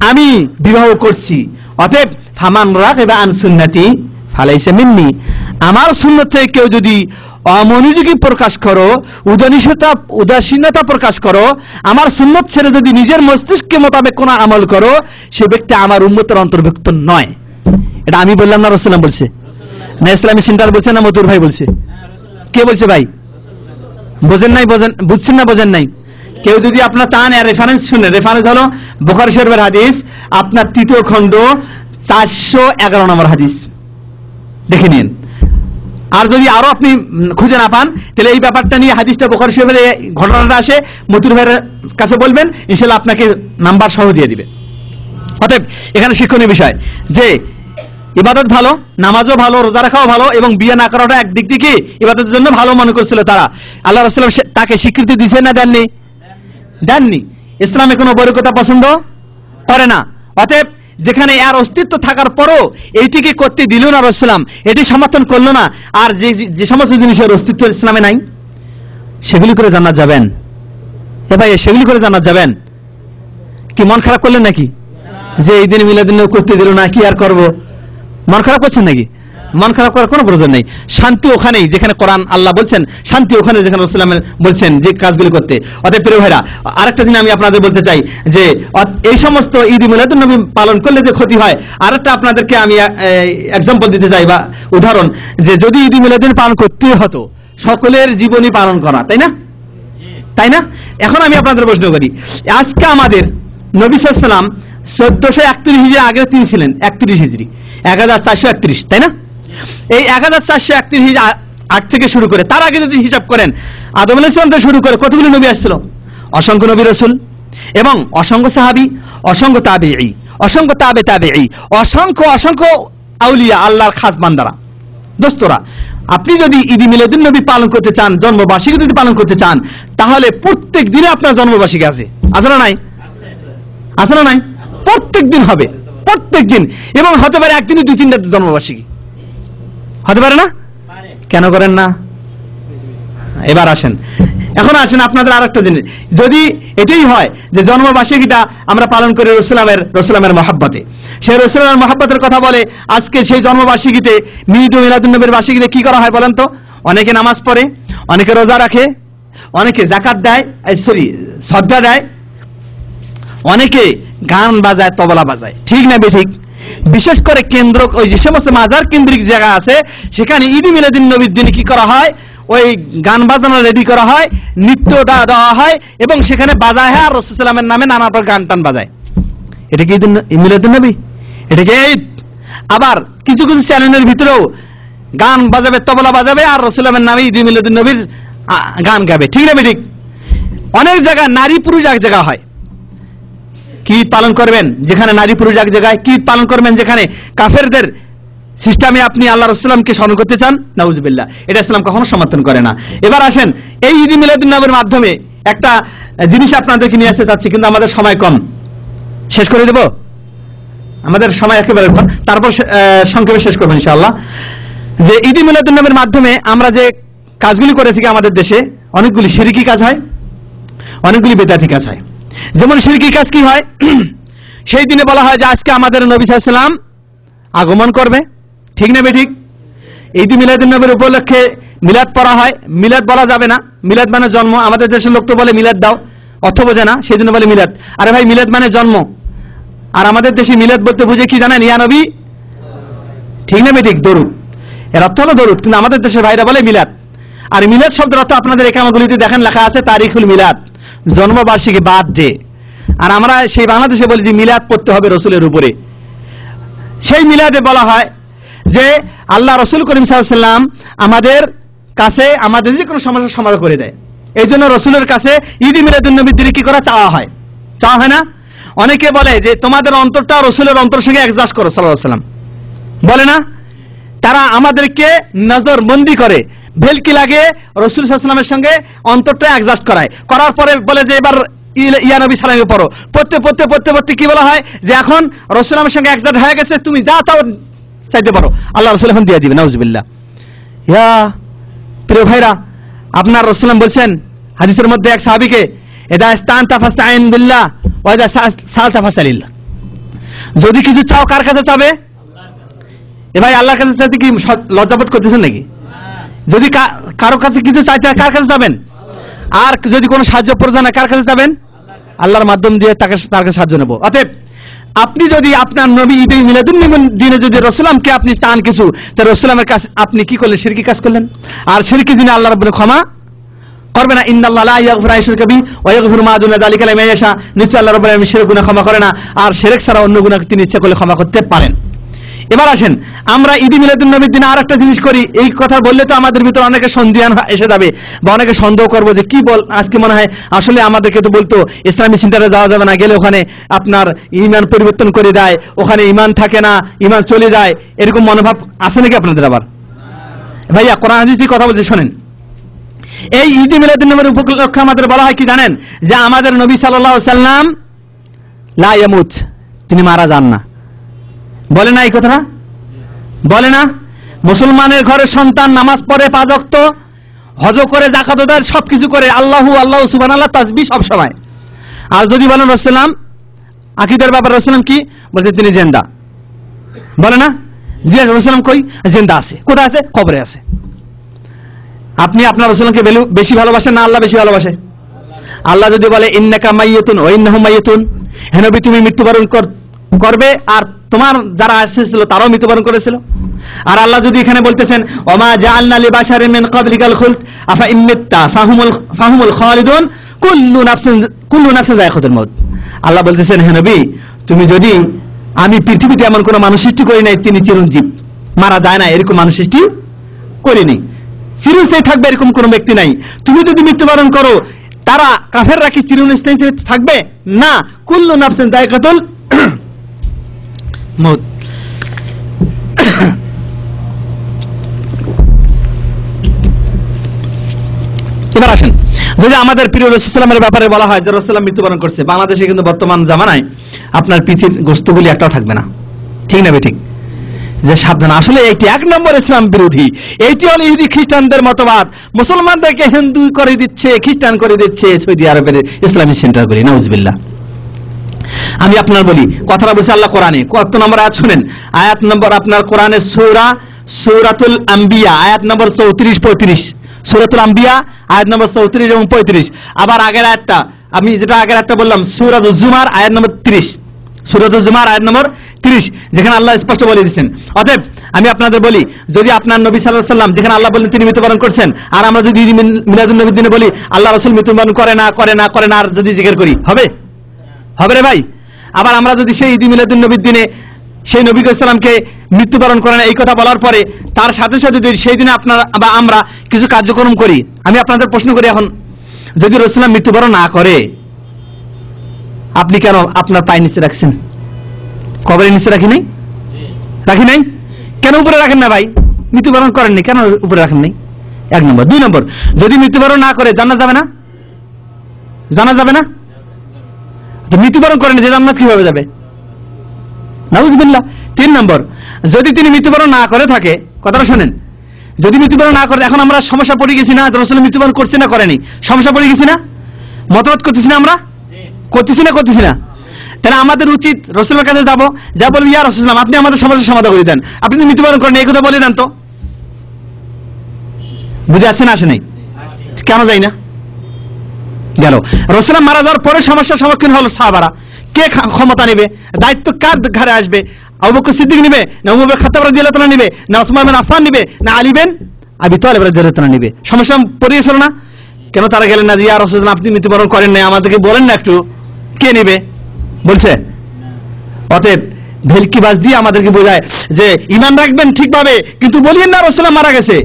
Speaker 1: আমি বিবাহ করছি। অতএব ফামান রাগিবা আন সুন্নতি ফালাইসা মিন্নি, আমার সুন্নত থেকে কেউ যদি অমনোযোগী প্রকাশ করো, উদাসীনতা প্রকাশ করো, আমার সুন্নত ছেড়ে যদি নিজের মস্তিষ্কের মোতাবেক কোনো আমল করো, সে ব্যক্তি আমার উম্মতের অন্তর্ভুক্ত নয়। এটা আমি বললাম না, রাসূলুল্লাহ বলছে না? ইসলামী সেন্টার বলছে না মতুর ভাই বলছে? কে বলছে ভাই? বোঝেন নাই? বুঝছেন না? বোঝেন নাই? কেউ যদি আপনার চান রেফারেন্স শুনে, রেফারেন্স হলো বুখারী শরীফের হাদিস, আপনার 3য় খণ্ড 411 নম্বর হাদিস, দেখে নিন। আর যদি আরো আপনি খুঁজে না পান, তাহলে এই ব্যাপারটা নিয়ে হাদিসটা বুখারী শরীফের ঘটনাটা আসে মতুর ভাইয়ের কাছে বলবেন, ইনশাআল্লাহ আপনাকে নাম্বার সহ দিয়ে দিবে। অতএব এখানে শিক্ষণীয় বিষয় যে ইবাদত ভালো, নামাজও ভালো, রোজা রাখাও ভালো, এবং বিয়ে না করাটা একদিক থেকে ইবাদতের জন্য ভালো মনে করছিল তারা। আল্লাহ রাসূলুল্লাহ তাকে স্বীকৃতি দিয়েছেন না দেননি? দেননি। ইসলামে কোনো বৈরিকতা পছন্দ করে না। অতএব যেখানে এর অস্তিত্ব থাকার পরও এইটিকে করতে দিল না রাসূলুল্লাহ, এটি সমর্থন করলো না, আর যে সমস্ত জিনিসের অস্তিত্ব ইসলামে নাই, সেগুলি করে জান্নাত যাবেন। এ ভাই, সেগুলি করে জান্নাত যাবেন। কি মন খারাপ করলেন নাকি যে এই দিন মিলাদুন নবী করতে দিল না, কি আর করব? মন খারাপ করছেন নাকি? মন খারাপ করার কোনো প্রয়োজন নেই। শান্তি ওখানেই যেখানে কোরআন আল্লাহ বলছেন, শান্তি ওখানে যেখানে রাসূল বলছেন যে কাজগুলি করতে। অতএব প্রিয় ভাইরা, আরেকটা দিন আমি আপনাদের বলতে চাই যে এই সমস্ত ঈদ মিলাদুন নবী পালন করলে যে ক্ষতি হয়, আরেকটা আপনাদেরকে আমি এক্সাম্পল দিতে চাই বা উদাহরণ, যে যদি ঈদ মিলাদুন পালন করতে হতো সকলের জীবনী পালন করা, তাই না? তাই না? এখন আমি আপনাদের প্রশ্ন করি, আজকে আমাদের নবী সাল্লাল্লাহু আলাইহি ওয়াসাল্লাম 1431 হিজরি আগে তিনি ছিলেন 31 হিজরি 1431, তাই না? এই 1431 হিজরি আগ থেকে শুরু করে তার আগে যদি হিসাব করেন, আদম আলাইহিস সালাম থেকে শুরু করে কতগুলো নবী আসছিল? অসংখ্য নবী রাসূল এবং অসংখ্য সাহাবী, অসংখ্য তাবেঈ, অসংখ্য তাবেঈ, অসংখ্য আউলিয়া, আল্লাহর খাস বান্দারা। দোস্তরা, আপনি যদি ঈদ মিলাদুন নবী পালন করতে চান, জন্মবার্ষিকী যদি পালন করতে চান, তাহলে প্রত্যেক দিনে আপনার জন্মবার্ষিকী আছে না নাই? আছে না নাই? প্রত্যেক দিন হবে, প্রত্যেক দিন। এবং হতে পারে একদিনই 2-3টা জন্মবার্ষিকী হতে পারে না? কেন করেন না? এবার আসেন, এখন আসেন আপনাদের আরেকটা জিনিস, যদি এটাই হয় যে জন্মবার্ষিকীটা আমরা পালন করি রসুলামের মহাব্বতে, সেই রসুলামের মহাব্বতের কথা বলে, আজকে সেই জন্মবার্ষিকীতে মিলাদুন নবীর বার্ষিকীতে কি করা হয় বলেন তো? অনেকে নামাজ পড়ে, অনেকে রোজা রাখে, অনেকে যাকাত দেয়, শ্রদ্ধা দেয়, অনেকে গান বাজায়, তবলা বাজায়, ঠিক না বেঠিক? বিশেষ করে কেন্দ্র, ওই যে সমস্ত মাজার কেন্দ্রিক জায়গা আছে, সেখানে ঈদ মিলাদুন নবীর দিনে কি করা হয়? ওই গান বাজানো রেডি করা হয়, নৃত্য দেওয়া হয়, এবং সেখানে বাজায় হয় আর রাসূল সাল্লাল্লাহু আলাইহি ওয়াসাল্লামের নামে নানা প্রকার গান টান বাজায়। এটা কি ঈদ মিলাদুন নবী? এটা কি ঈদ? আবার কিছু কিছু চ্যানেলের ভিতরেও গান বাজাবে, তবলা বাজাবে, আর রাসূল সাল্লাল্লাহু আলাইহি ওয়াসাল্লামের নামে ঈদ মিলাদুন নবীর গান গাবে, ঠিক না বেঠিক? অনেক জায়গায় নারী পুরুষ এক জায়গা হয়। কি পালন করবেন যেখানে নারী পুরুষ এক জায়গায়? কি পালন করবেন যেখানে কাফেরদের সিস্টেমে আপনি আল্লাহ রাসূলকে স্মরণ করতে চান? নাউজুবিল্লাহ, এটা ইসলাম কখনো সমর্থন করে না। এবার আসেন, এই ঈদ মিলাদুন নবীর মাধ্যমে একটা জিনিস আপনাদেরকে নিয়ে আসতে চাচ্ছি, কিন্তু আমাদের সময় কম, শেষ করে দেব, আমাদের সময় একেবারে, তারপর সংক্ষেপে শেষ করবো ইনশাআল্লাহ। যে ঈদ মিলাদুন নবীর মাধ্যমে আমরা যে কাজগুলি করে থাকি আমাদের দেশে, অনেকগুলি শিরকি কাজ হয়, অনেকগুলি বেদাতি কাজ হয়। যেমন শিরকি কাজ কি হয়? সেই দিনে বলা হয় যে আজকে আমাদের নবী সাল্লাল্লাহু আলাইহি ওয়াসাল্লাম আগমন করবে, ঠিক না বেঠিক? ঈদ মিলাদুন নবীর উপলক্ষে মিলাদ পড়া হয়। মিলাদ বলা যাবে না, মিলাদ মানে জন্ম। আমাদের দেশের লোক তো বলে মিলাদ দাও, অর্থ বোঝে না, সেই জন্য বলে মিলাদ। আরে ভাই, মিলাদ মানে জন্ম। আর আমাদের দেশে মিলাদ বলতে বুঝে কি জানেন? ইয়া নবী, ঠিক না বেঠিক? দরুদ, এর অর্থ হলো দরুদ, কিন্তু আমাদের দেশের ভাইরা বলে মিলাদ। আর মিলাদ শব্দের অর্থ আপনাদের একামাগুলিতে দেখেন লেখা আছে তারিখুল মিলাদ, জন্মবার্ষিকী, বার্থডে। আর আমরা সেই বাংলাদেশে বলি যে মিলাদ পড়তে হবে রসুলের উপরে। সেই মিলাদে বলা হয় যে আল্লাহ রসুল করিম সাল্লাল্লাহু আলাইহি ওয়াসাল্লাম আমাদের কাছে আমাদের যে কোনো সমস্যার সমাধান করে দেয়। এই জন্য রসুলের কাছে ঈদ মিলাদুন নবীর দিনে কি করা? চাওয়া হয়, চাওয়া হয় না? অনেকে বলে যে তোমাদের অন্তরটা রসুলের অন্তরের সঙ্গে অ্যাডজাস্ট করো, সাল্লাল্লাহু আলাইহি ওয়াসাল্লাম বলে না? তারা আমাদেরকে নজর বন্দি করে, ভেলকি লাগে রসুল সাল্লাল্লাহু আলাইহি ওয়াসাল্লামের সঙ্গে অন্তরটা অ্যাডজাস্ট করার পরে বলে যে এবার ইয়া নবী সালামে পড়ো। পড়তে কি বলা হয়? যে এখন রাসূলের সঙ্গে একজাট হয়ে গেছে, তুমি যা চাও চাইতে পারো, আল্লাহ রাসূল এখন দিয়ে দিবে। নাউজুবিল্লাহ। ইয়া প্রিয় ভাইরা, আপনার রাসূল বলছেন হাদিসের মধ্যে এক সাহাবীকে, ইদা ইসতানতা ফাস্তাইন বিল্লাহ ওয়া ইদা সালতা ফাসালিল্লাহ। যদি কিছু চাও কার কাছে চাবে? এ ভাই, আল্লাহর কাছে চাইতে কি লজ্জাবোধ করতেছেন নাকি? যদি কারো কাছে কিছু চাইতে কার কাছে যাবেন? আর যদি কোনো সাহায্য প্রয়োজন হয় কার কাছে যাবেন? আল্লাহর মাধ্যম দিয়ে তার কাছে সাহায্য নেব। অতএব আপনি যদি আপনার নবী ঈদ মিলাদুন নবীর দিনে যদি রাসূলকে আপনি চান কিছু, তাহলে রাসূলের কাছে আপনি কি করলেন? শিরকি কাজ করলেন। আর শিরকি জিনে আল্লাহ রাব্বুল ক্ষমা করবে না। ইন্নাল্লাহা লা ইয়াগফিরু আইশুরকা বিহি ওয়া ইয়াগফিরু মা দুনা যালিকা লিমান ইয়াশা। নিশ্চয় আল্লাহ রাব্বুল আলামিন শিরক গুনাহ ক্ষমা করে না, আর শিরক ছাড়া অন্য গুনাহ তিনি ইচ্ছা করলে ক্ষমা করতে পারেন। এবার আসেন, আমরা ঈদ মিলাদুন নবীর দিনে আরেকটা জিনিস করি। এই কথা বললে তো আমাদের ভিতরে অনেকে সন্দেহ এসে যাবে, বা অনেকে সন্দেহ করবো যে কি বল, আজকে মনে হয় আসলে আমাদেরকে তো বলতো ইসলামী সেন্টারে যাওয়া যাবে না, গেলে ওখানে আপনার ইমান পরিবর্তন করে দেয়, ওখানে ইমান থাকে না, ইমান চলে যায়, এরকম মনোভাব আছে নাকি আপনাদের? আবার ভাইয়া, কোরআন হাদিসে কথা বলতে শোনেন। এই ঈদ মিলাদুন নবীর উপলক্ষে আমাদের বলা হয় কি জানেন? যে আমাদের নবী সাল্লাল্লাহু আলাইহি ওয়াসাল্লাম লা ইয়ামুত, তিনি মারা যান না। বলে না এই কথাটা? বলে না? মুসলমানের ঘরে সন্তান নামাজ পড়ে 5 ওয়াক্ত, হজ করে, যাকাত দেয়, সবকিছু করে, আল্লাহু সুবহানাল্লাহ তাসবিহ সব সময়। আর যদি বলেন রাসূলুল্লাহ আকীদার ব্যাপারে রাসূলুল্লাহ কি বলছে? তিনি জিন্দা, বলে না? জিজ্ঞাসা রাসূলুল্লাহ কই? জিন্দা আছে। কোথায় আছে? কবরে আছে। আপনি আপনার রাসূলকে বেশি ভালোবাসেন না আল্লাহ বেশি ভালোবাসে? আল্লাহ যদি বলে ইন্নাকা মাইয়াতুন ওয়া ইন্নাহুম মাইয়াতুন, হে নবী তুমি মৃত্যুবরণ করবে আর তোমার যারা এসেছিল তারাও মৃত্যুবরণ করেছিল। আর আল্লাহ যদি এখানে বলতেছেন ওমা জাআলনা লিবাশারিন মিন ক্বাবলিকাল খুলদ আফা ইম্মিত্তা ফাহুমুল খালিদুন কুল্লু নাফসিন যায়িকাতুল মউত। আল্লাহ বলতেছেন হে নবী তুমি যদি, আমি পৃথিবীতে এমন কোন মানুষ সৃষ্টি করি নাই তিনি চিরঞ্জীব, মারা যায় না, এরকম মানুষ সৃষ্টি করিনি। চিরস্থায়ী থাকবে এরকম কোন ব্যক্তি নাই। তুমি যদি মৃত্যুবরণ করো তারা কাফেররা কি চিরস্থায়ী থাকবে না? কুল্লু নাফসিন যায়িকাতুল মউত। এবার আসেন, যদি আমাদের প্রিয় রাসূলুল্লাহর ব্যাপারে বলা হয় যে রাসূলুল্লাহ মৃত্যুবরণ করছে, বাংলাদেশে কিন্তু বর্তমান জামানায় আপনার পিথির গোস্তগুলি একটাও থাকবে না, ঠিক না ঠিক? যে সাবধান, আসলে এইটি এক নম্বর ইসলাম বিরোধী। এইটি হলো ইহুদি খ্রিস্টানদের মতবাদ। মুসলমানদেরকে হিন্দু করে দিচ্ছে, খ্রিস্টান করে দিচ্ছে সৌদি আরবের ইসলামিক সেন্টারগুলি, নাউজুবিল্লাহ। আমি আপনার বলি, কথাটা বলছে আল্লাহ কোরআনে, কত নম্বর আয়াত শুনেন, আয়াত নম্বর আপনার কোরআনের সূরাতুল আম্বিয়া আয়াত নম্বর 34-35, সূরাতুল আম্বিয়া আয়াত নম্বর 34 এবং 35। আবার আগের আয়াতটা, আমি যেটা আগের আয়াতটা বললাম সূরাতুল জুমার আয়াত নম্বর 30, সূরাতুল জুমার আয়াত নম্বর 30, যেখানে আল্লাহ স্পষ্ট বলে দিয়েছেন। অতএব আমি আপনাদের বলি, যদি আপনার নবী সাল্লাল্লাহু আলাইহি ওয়াসাল্লাম যেখানে আল্লাহ বললেন তিনি মৃত্যুবরণ করছেন, আর আমরা যদি মিলাদুন নবীর দিনে বলি আল্লাহ রাসূল মৃত্যুবরণ করে না, আর যদি জিকির করি হবে রে ভাই? আবার আমরা যদি সেই ঈদ মিলাদুন নবীর দিনে সেই নবী সাল্লামকে মৃত্যুবরণ করেন এই কথা বলার পরে তার সাথে সাথে যদি সেই দিনে আপনারা বা আমরা কিছু কার্যক্রম করি, আমি আপনাদের প্রশ্ন করি, এখন যদি রাসূলুল্লাহ মৃত্যুবরণ না করে আপনি কেন আপনার পায়ের নিচে রাখছেন? কবরের নিচে রাখি নাই? কেন উপরে রাখেন না ভাই? মৃত্যুবরণ করেননি, কেন উপরে রাখেন নাই? এক নম্বর। দুই নম্বর, যদি মৃত্যুবরণ না করে জান্নাত যাবে না? মৃত্যুবরণ করেন যে জান্নাত কিভাবে যাবে? নাউজুবিল্লাহ। তিন নম্বর, যদি তিনি মৃত্যুবরণ না করে থাকে, কথাটা শোনেন, যদি মৃত্যুবরণ না করে, এখন আমরা সমস্যা পড়ে গেছি না? রাসূল মৃত্যুবরণ করছে না করেনি? সমস্যা পড়ে গেছি না? মতবাদ করতেছি না আমরা? করতেছি না? তাহলে আমাদের উচিত রাসূলের কাছে যাবো, যা বলবো ইয়া রাসূলুল্লাহ আপনি আমাদের সমস্যার সমাধান করে দেন, আপনি তো মৃত্যুবরণ করেন এই কথা বলে দেন তো। বুঝে আসছে না? আসে নাই? কেন যাই না? গেল। রাসূলুল্লাহ মারা যাওয়ার পরে সমস্যার সম্মুখীন হলো সাহাবারা। কে ক্ষমতা নেবে? দায়িত্ব কার ঘাড়ে আসবে? আবু বকর সিদ্দিক নিবে না উমর বিন খাত্তাব রাদিয়াল্লাহু তাআলা নিবে না ওসমান বিন আফফান নিবে না আলী বিন আবি তালিব রাদিয়াল্লাহু তাআলা নিবে? সমস্যা পড়িয়েছিল না? কেন তারা গেলেন না যে ইয়া রাসূলুল্লাহ আপনি মৃত্যুবরণ করেন না, আমাদেরকে বলেন না একটু, কে নেবে? বলছে। অতএব ভেলকিবাজ দিয়ে আমাদেরকে বোঝায় যে ঈমান রাখবেন ঠিকভাবে, কিন্তু বলিয়েন না রাসূলুল্লাহ মারা গেছে।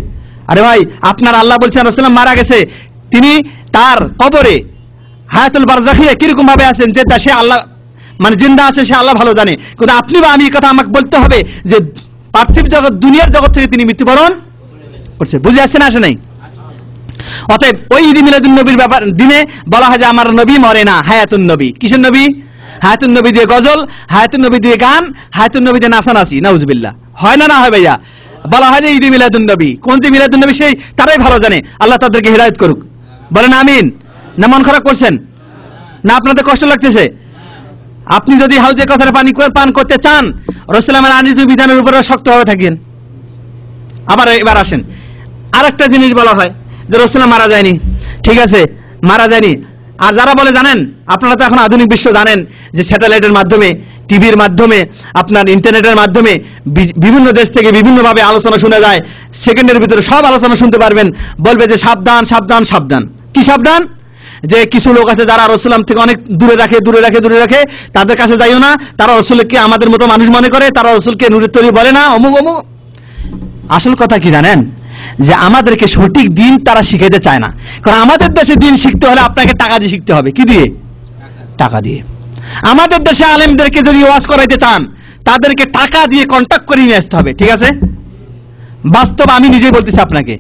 Speaker 1: আরে ভাই, আপনার আল্লাহ বলছেন রাসূলুল্লাহ মারা গেছে, তিনি তার কবরে হায়াতুল বারজাখিয়া কিরকম ভাবে আছেন, যে সে আল্লাহ মানে জিন্দা আছে সে আল্লাহ ভালো জানে, কিন্তু আপনি বা আমি এই কথা আমাকে বলতে হবে যে পার্থিব জগৎ দুনিয়ার জগৎ থেকে তিনি মৃত্যুবরণ করছে। বুঝে আসছে না? আসে নাই? অতএব ওই ঈদ মিলাদুন নবীর ব্যাপার দিনে বলা হয় যে আমার নবী মরে না, হায়াতুন নবী। কিসের নবী? হায়াতুন নবী দিয়ে গজল, হায়াতুন নবী দিয়ে গান, হায়াতুন নবী দিয়ে নাচানাচি, নাউজুবিল্লাহ। হয় না হয় ভাইয়া? বলা হয় যে ঈদ মিলাদুন নবী। কোন যে মিলাদুন নবী সেই তারাই ভালো জানে, আল্লাহ তাদেরকে হিদায়াত করুক। বলেন আমিন। না মন খারাপ করছেন? না আপনাদের কষ্ট লাগতেছে? আপনি যদি হাউজে কাউসারে পানি পান করতে চান, রাসূলুল্লাহর আনিত বিধানের উপরে শক্তভাবে থাকেন। আবার এবার আসেন, আরেকটা জিনিস বলা হয় যে রাসূলুল্লাহ মারা যায়নি। ঠিক আছে, মারা যায়নি। আর যারা বলে জানেন, আপনারা তো এখন আধুনিক বিশ্ব জানেন যে স্যাটেলাইটের মাধ্যমে, টিভির মাধ্যমে, আপনার ইন্টারনেটের মাধ্যমে বিভিন্ন দেশ থেকে বিভিন্নভাবে আলোচনা শোনা যায়, সেকেন্ডের ভিতরে সব আলোচনা শুনতে পারবেন। বলবে যে সাবধান সাবধান সাবধান। কি সাবধান? যে কিছু লোক আছে যারা রাসূলুল্লাহ থেকে অনেক দূরে রাখে, তাদের কাছে যাইও না, তারা রাসূলকে আমাদের মতো মানুষ মনে করে, তারা রাসূলকে নূরের তৈরি বলে না, অমুক। আসল কথা কি জানেন? যে আমাদেরকে সঠিক দিন তারা শিখাইতে চায় না। কারণ আমাদের দেশে দিন শিখতে হলে আপনাকে টাকা দিয়ে শিখতে হবে। কি দিয়ে? টাকা দিয়ে। আমাদের দেশে আলেমদেরকে যদি ওয়াজ করাইতে চান, তাদেরকে টাকা দিয়ে কন্ট্যাক্ট করে নিয়ে আসতে হবে। ঠিক আছে? বাস্তব আমি নিজেই বলতেছি আপনাকে,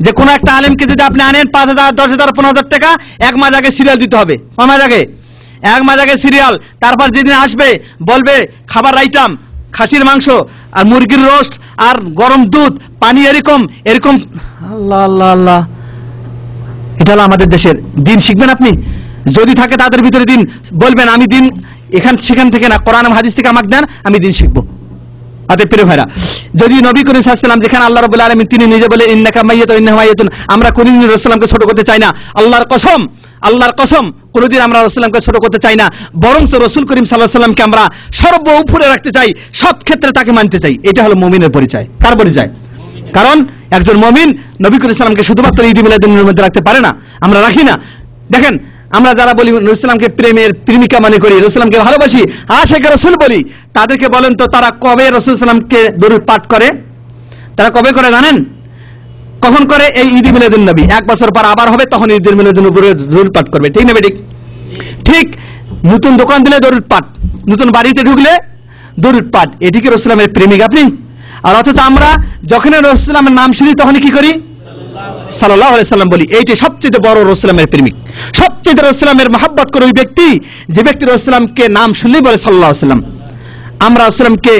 Speaker 1: যে কোনো একটা আলেমকে যদি আপনি আনেন 5,000, 10,000, 15,000 টাকা, এক মাস আগে সিরিয়াল দিতে হবে। এক মাস আগে সিরিয়াল। তারপর যেদিন আসবে বলবে খাবার আইটেম খাসির মাংস আর মুরগির রোস্ট আর গরম দুধ, পানি, এরকম। আল্লাহ আল্লাহ আল্লাহ, এটা হলো আমাদের দেশের দিন। শিখবেন আপনি? যদি থাকে তাদের ভিতরে দিন, বলবেন আমি দিন সেখান থেকে না, কোরআন হাদিস থেকে আমাকে দেন, আমি দিন শিখবো। অতএব প্রিয় ভাইরা, যদি নবী করিম সাল্লাল্লাহু আলাইহি ওয়াসাল্লাম, যেখানে আল্লাহ রাব্বুল আলামিন তিনি নিজে বলে ইন্নাকা মাইয়াতুন ইন্নাহুম মাইয়াতুন, আমরা কোনদিন রাসূলুল্লাহকে ছোট করতে চাই না। আল্লাহর কসম কোনদিন আমরা রাসূলুল্লাহকে ছোট করতে চাই না, বরং রাসূল করিম সাল্লাল্লাহু আলাইহি ওয়াসাল্লামকে আমরা সর্ব উপরে রাখতে চাই, সব ক্ষেত্রে তাকে মানতে চাই। এটা হলো মুমিনের পরিচয়। কার পরিচয়? কারণ একজন মুমিন নবী করিম সাল্লাল্লাহু আলাইহি ওয়াসাল্লামকে শুধুমাত্র ঈদ মিলাদুন্নবীর মধ্যে রাখতে পারে না, আমরা রাখি না। দেখেন, আমরা যারা বলি রাসূলুল্লাহকে প্রেমের প্রেমিকা মনে করি, রাসূলুল্লাহকে ভালোবাসি, আশিক রাসূল বলি, তাদেরকে বলেন তো তারা কবে রাসূল সাল্লাল্লাহু আলাইহি ওয়াসাল্লামকে দরুদ পাঠ করে? তারা কবে করে জানেন? কখন করে? এই ঈদ মিলাদুন্নবী 1 বছর পর আবার হবে, তখন ঈদ মিলাদুন্নবীর দরুদ পাঠ করবে। ঠিক না বেঠিক? ঠিক। নতুন দোকান দিলে দরুদ পাঠ, নতুন বাড়িতে ঢুকলে দরুদ পাঠ। এটিকে রাসূলের প্রেমিক আপনি? আর অথচ আমরা যখন রাসূলের নাম শুনি তখন কি করি? সাল্লাল্লাহু আলাইহি সাল্লাম বলি। এইটি সবচেয়ে বড় রাসূলের প্রেমিক, সবচেয়ে রাসূলের মহব্বত করে ওই ব্যক্তি যে ব্যক্তি রাসূলকে নাম শুনলেই বলে সাল্লাল্লাহু আলাইহি সাল্লাম। আমরা রাসূলকে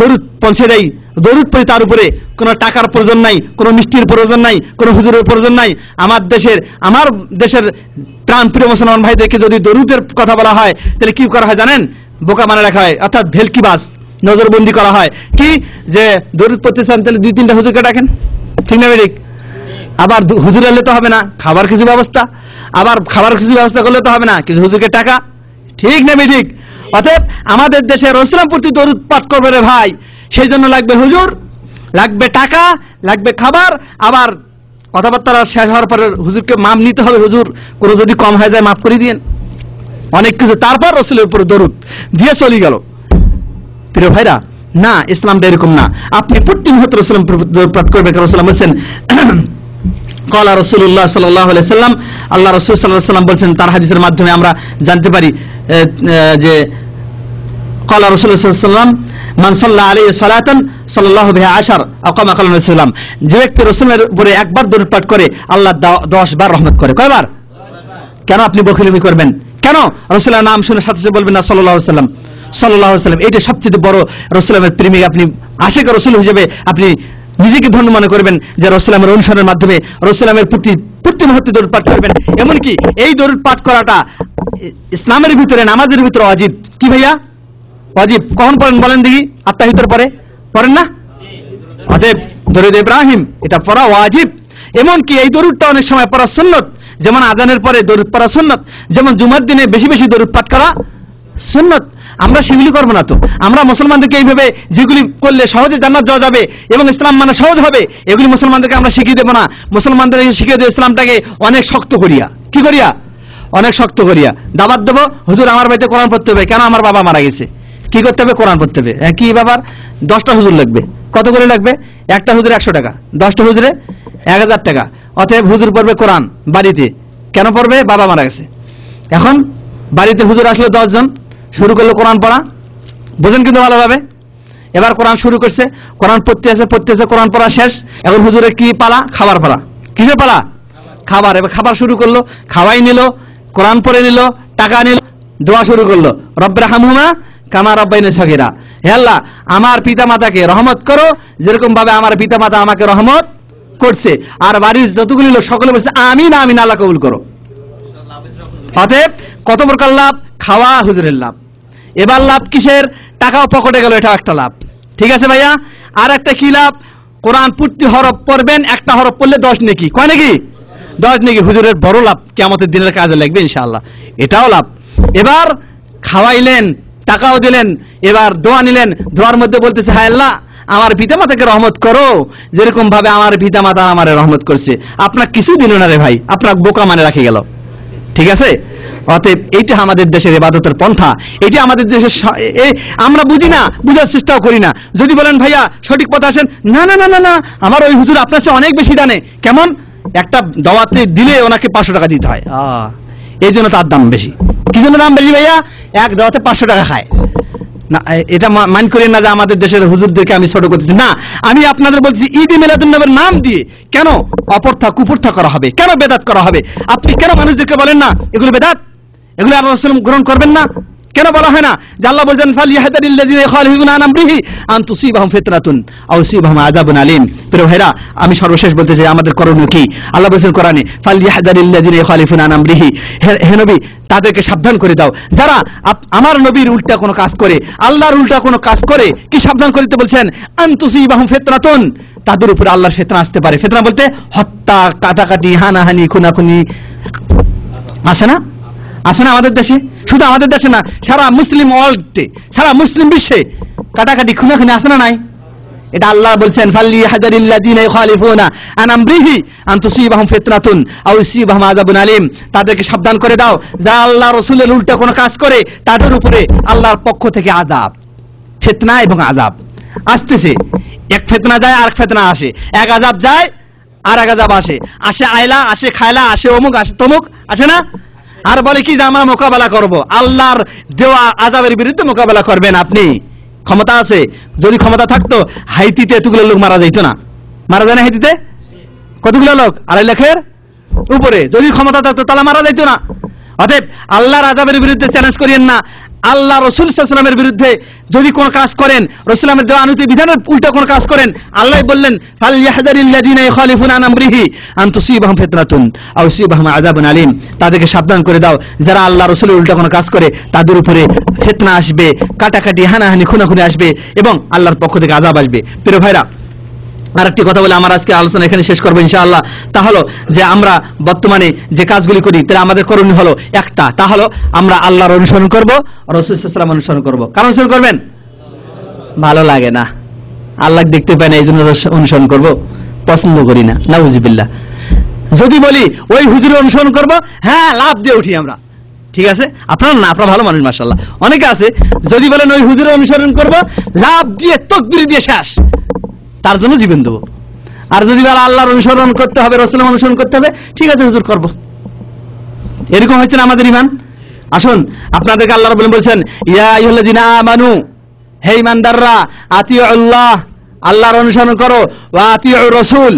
Speaker 1: দরুদ পৌঁছে দেই, দরুদ পড়ি, তার উপরে কোনো টাকার প্রয়োজন নাই, কোনো মিষ্টির প্রয়োজন নাই, কোনো হুজুরের প্রয়োজন নাই। আমার দেশের প্রাণ প্রিয় মুসলমান ভাইদেরকে যদি দরুদের কথা বলা হয় তাহলে কি করা হয় জানেন? বোকা মানে রাখা হয়, অর্থাৎ ভেলকিবাজ, নজরবন্দি করা হয়। কি যে দরুদ পড়তে চান তাহলে 2-3টা হুজুরকে ডাকেন। ঠিক না বেঠিক? আবার হুজুর এলে তো হবে না, খাবার কিছু ব্যবস্থা, আবার খাবার কিছু ব্যবস্থা করলে তো হবে না, কিছু হুজুরকে টাকা। ঠিক না বেঠিক? অতএব আমাদের দেশে রাসূলের প্রতি দরুদ পাঠ করবে রে ভাই, সেই জন্য লাগবে হুজুর, লাগবে টাকা, লাগবে খাবার, আবার কথাবার্তা শেষ হওয়ার পরে হুজুরকে মাপ নিতে হবে। হুজুর কোনো যদি কম হয়ে যায় মাফ করে দিয়েন, অনেক কিছু। তারপর রাসূলের উপর দরুদ দিয়ে চলে গেল। প্রিয় ভাইরা, না, ইসলামটা এরকম না। আপনি প্রতি মুহূর্তে রাসূলের উপর দরুদ পাঠ করবেন। রাসূল বলেছেন ক্বালা রাসূলুল্লাহ সাল্লাল্লাহু আলাইহি ওয়াসাল্লাম, আল্লাহ রাসূল সাল্লাল্লাহু আলাইহি ওয়াসাল্লাম বলেছেন, তার হাদিসের মাধ্যমে আমরা জানতে পারি যে ক্বালা রাসূলুল্লাহ সাল্লাল্লাহু আলাইহি ওয়াসাল্লাম মান সাল্লা আলাইহি সালাতান সাল্লাল্লাহু বিহা আশার আও কামা ক্বালা রাসূলুল্লাহ, যে ব্যক্তি রাসূলের উপরে একবার দরুদ পাঠ করে আল্লাহ 10 বার রহমত করে। কয়বার? কেন আপনি বখিলমি করবেন? কেন রাসূলের নাম শুনে সাথে সাথে বলবেন না সাল্লাল্লাহু আলাইহি ওয়াসাল্লাম, সাল্লাল্লাহু আলাইহি ওয়াসাল্লাম? এটা সবচেয়ে বড় রাসূলের প্রেমিক আপনি, আশিক রাসূল হিসেবে আপনি নিজেকে ধন্য মনে করবেন যে রাসূলের অনুসরণের মাধ্যমে রাসূলের প্রতি মুহূর্তে দরুদ পাঠ করবেন। এমনকি এই দরুদ পাঠ করাটা ইসলামের ভিতরে, নামাজের ভিতরে ওয়াজিব। কি ভাইয়া? ওয়াজিব। কখন পড়েন বলেন দেখি? আত্মাহিতর পরে পড়েন না? অতএব দরুদ ইব্রাহিম এটা পড়া ওয়াজিব। এমনকি এই দরুদটা অনেক সময় পড়া সুন্নত, যেমন আজানের পরে দরুদ পড়া সুন্নত, যেমন জুমার দিনে বেশি বেশি দরুদ পাঠ করা সুন্নত। আমরা সেগুলি করবো না তো। আমরা মুসলমানদেরকে এইভাবে যেগুলি করলে সহজে জান্নাত যাওয়া যাবে এবং ইসলাম মানে সহজ হবে, এগুলি মুসলমানদেরকে আমরা শিখিয়ে দেবো না। মুসলমানদের শিখিয়ে দেবো ইসলামটাকে অনেক শক্ত করিয়া। কি করিয়া? অনেক শক্ত করিয়া দাবাত দেবো। হুজুর আমার বাড়িতে কোরআন পড়তে হবে। কেন? আমার বাবা মারা গেছে। কি করতে হবে? কোরআন পড়তে হবে। কি ব্যাপার? 10টা হুজুর লাগবে। কত করে লাগবে? একটা হুজুরে 100 টাকা, 10টা হুজুরে 1000 টাকা। অতএব হুজুর পড়বে কোরআন বাড়িতে। কেন পড়বে? বাবা মারা গেছে। এখন বাড়িতে হুজুর আসলো 10 জন, শুরু করলো কোরআন পড়া। বোঝেন কিন্তু ভালোভাবে। এবার কোরআন শুরু করছে, কোরআন পড়তে আছে, কোরআন পড়া শেষ। এখন হুজুরের কি পালা? খাবার পালা। কিসের পালা? খাবার। এবার খাবার শুরু করলো, খাওয়াই নিল, কোরআন পড়ে নিল, টাকা নিল, দোয়া শুরু করলো, রব্বিরহামহুমা কামা রাব্বায়ানি সগীরা। হে আল্লাহ, আমার পিতামাতাকে রহমত করো যেরকম ভাবে আমার পিতামাতা আমাকে রহমত করছে। আর বাড়ির যতগুলি লোক সকলে বলছে আমিন আমিন, আল্লাহ কবুল করো। অতএব কত প্রকার লাভ? খাওয়া হুজুরের লাভ। এবার লাভ কিসের? টাকাও পকেটে গেল, এটা একটা লাভ। ঠিক আছে ভাইয়া? আর একটা কি লাভ? কোরআন প্রতি হরফ পড়বেন, একটা হরফ পড়লে 10 নেকি। কয় নাকি? 10 নেকি। হুজুরের বড় লাভ, কিয়ামতের দিনের কাজে লাগবে ইনশাআল্লাহ। এটাও লাভ। এবার খাওয়াইলেন, টাকাও দিলেন, এবার দোয়া নিলেন। দোয়ার মধ্যে বলতেছে, হায় আল্লাহ, আমার পিতামাতাকে রহমত করো যেরকম ভাবে আমার পিতামাতা আমারে রহমত করছে। আপনার কিছু দিল না রে ভাই, আপনার বোকা মানে রাখে গেল। ঠিক আছে? অতএব এইটা আমাদের দেশের ইবাদতের পন্থা। এটি আমাদের দেশের আমরা বুঝি না, বুঝার চেষ্টাও করি না। যদি বলেন ভাইয়া সঠিক পথে আসেন, না না না না না, আমার ওই হুজুর আপনার চেয়ে অনেক বেশি জানে। কেমন? একটা দাওয়াতে দিলে ওনাকে 500 টাকা দিতে হয়, এই জন্য তার দাম বেশি। কি জন্য দাম বেশি ভাইয়া? এক দাওয়াতে 500 টাকা খায় না। এটা মান করেন না যে আমাদের দেশের হুজুরদেরকে আমি ছোট করতেছি। না, আমি আপনাদের বলছি ঈদ মিলাদুন্নবীর নাম দিয়ে কেন অপর্থা কুপর্থা করা হবে? কেন বেদাত করা হবে? আপনি কেন মানুষদেরকে বলেন না এগুলো বেদাত, এগুলো আল্লাহ রাসূল গ্রহণ করবেন না? কেন বলা হয় না যে আল্লাহ বলেন ফালইয়াহদারিল্লাযিনা ইখালিফুনা আন আমরিহি আন তুসিবাহুম ফিতনাতুন আও ইউসিবাহুম আযাবুন আলীম। প্রিয় ভাইরা, আমি সর্বশেষ বলতে চাই আমাদের করণীয় কি। আল্লাহ বলেন কোরআনে ফালইয়াহদারিল্লাযিনা ইখালিফুনা আন আমরিহি, হে নবী তাদেরকে সাবধান করে দাও যারা আমার নবীর উল্টা কোনো কাজ করে, আল্লাহর উল্টা কোনো কাজ করে। কি সাবধান করতে বলছেন? আন তুসিবাহুম ফিতনাতুন, তাদের উপরে আল্লাহর ফিতনা আসতে পারে। ফিতনা বলতে হত্যা, কাটাকাটি, হানাহানি, খুনাখুনি আছে না? আছে না আমাদের দেশে? শুধু আমাদের দেশে না, সারা মুসলিম ওয়ার্ল্ডে, সারা মুসলিম বিশ্বে কাটাকাটি, খুনাখুনি আছে না নাই? এটা আল্লাহ বলছেন ফালইয়াহদারিল্লাযিনা ইখালিফুনা আন আমরিহি আন তুসিবাহুম ফিতনাতুন আও ইউসিবাহুম আযাবুন আলীম, তাদেরকে সাবধান করে দাও যারা আল্লাহ রাসূলের উল্টা কোনো কাজ করে, তাদের উপরে আল্লাহর পক্ষ থেকে আযাব, ফিতনা এবং আযাব আসতেছে। এক ফিতনা যায় আর এক ফিতনা আসে, এক আযাব যায় আর এক আযাব আসে, আসে আয়লা, আসে খায়লা, আসে অমুক, আসে তমুক, আসে না? আর বলে কি যে আমরা মোকাবেলা করব, আল্লাহর দেওয়া আযাবের বিরুদ্ধে মোকাবেলা করবেন আপনি। ক্ষমতা আছে, যদি ক্ষমতা থাকতো হাইতিতে এতগুলো লোক মারা যাইতো না। মারা যায় না হাইতিতে? কতগুলো লোক? 2.5 লাখের উপরে। যদি ক্ষমতা থাকতো তাহলে মারা যাইতো না। অতএব আল্লাহর আযাবের বিরুদ্ধে চ্যালেঞ্জ করিয়েন না। আল্লাহ রাসূল সাল্লাল্লাহু আলাইহি ওয়াসাল্লামের বিরুদ্ধে যদি কোনো কাজ করেন, রাসূলের দেওয়া আনুতি বিধানের উল্টা কোনো কাজ করেন, আল্লাহ বললেন ফালইয়াহদারিল্লাযিনা ইখালিফুনা আন আমরিহি আন তুসিবাহুম ফিতনাতুন আও ইউসিবাহুম আযাবুন আলীম, তাদেরকে সাবধান করে দাও যারা আল্লাহ রাসূলের উল্টা কোনো কাজ করে, তাদের উপরে ফিতনা আসবে, কাটাকাটি, হানাহানি, খুনাখুনি আসবে এবং আল্লাহর পক্ষ থেকে আযাব আসবে। প্রিয় ভাইরা, আরেকটি কথা বলে আমার আজকে আলোচনা এখানে শেষ করবো ইনশাআল্লাহ। তা হলো যে আমরা বর্তমানে যে কাজগুলি করি তাহলে আমাদের করণীয় হলো একটা, তা হলো আমরা আল্লাহর অনুসরণ করব, রাসূল সাল্লাল্লাহু আলাইহি ওয়াসাল্লাম অনুসরণ করব। কারণ অনুসরণ করবেন? ভালো লাগে না, আল্লাহ দেখতে পায় না, এই জন্য অনুসরণ করব, পছন্দ করি না, নাউযুবিল্লাহ। যদি বলি ওই হুজুরের অনুসরণ করব, হ্যাঁ লাভ দিয়ে উঠি আমরা, ঠিক আছে। আপনারা না, আপনারা ভালো মানুষ মাশাআল্লাহ, অনেকে আছে যদি বলেন ওই হুজুরের অনুসরণ করব, লাভ দিয়ে তাকবীর দিয়ে শেষ, তার জন্য জীবন দেবো। আর যদি বলে আল্লাহর অনুসরণ করতে হবে, রাসূলের অনুসরণ করতে হবে, ঠিক আছে হুজুর করব। এরকম হয়েছে না আমাদের ঈমান? আসুন, আপনাদেরকে আল্লাহ রাব্বুল বলেছেন ইয়া আইয়ুহাল্লাযিনা আমানু, হে ঈমানদাররা, আতিউল্লাহ, আল্লাহর অনুসরণ করো, ওয়া আতিউর রাসূল,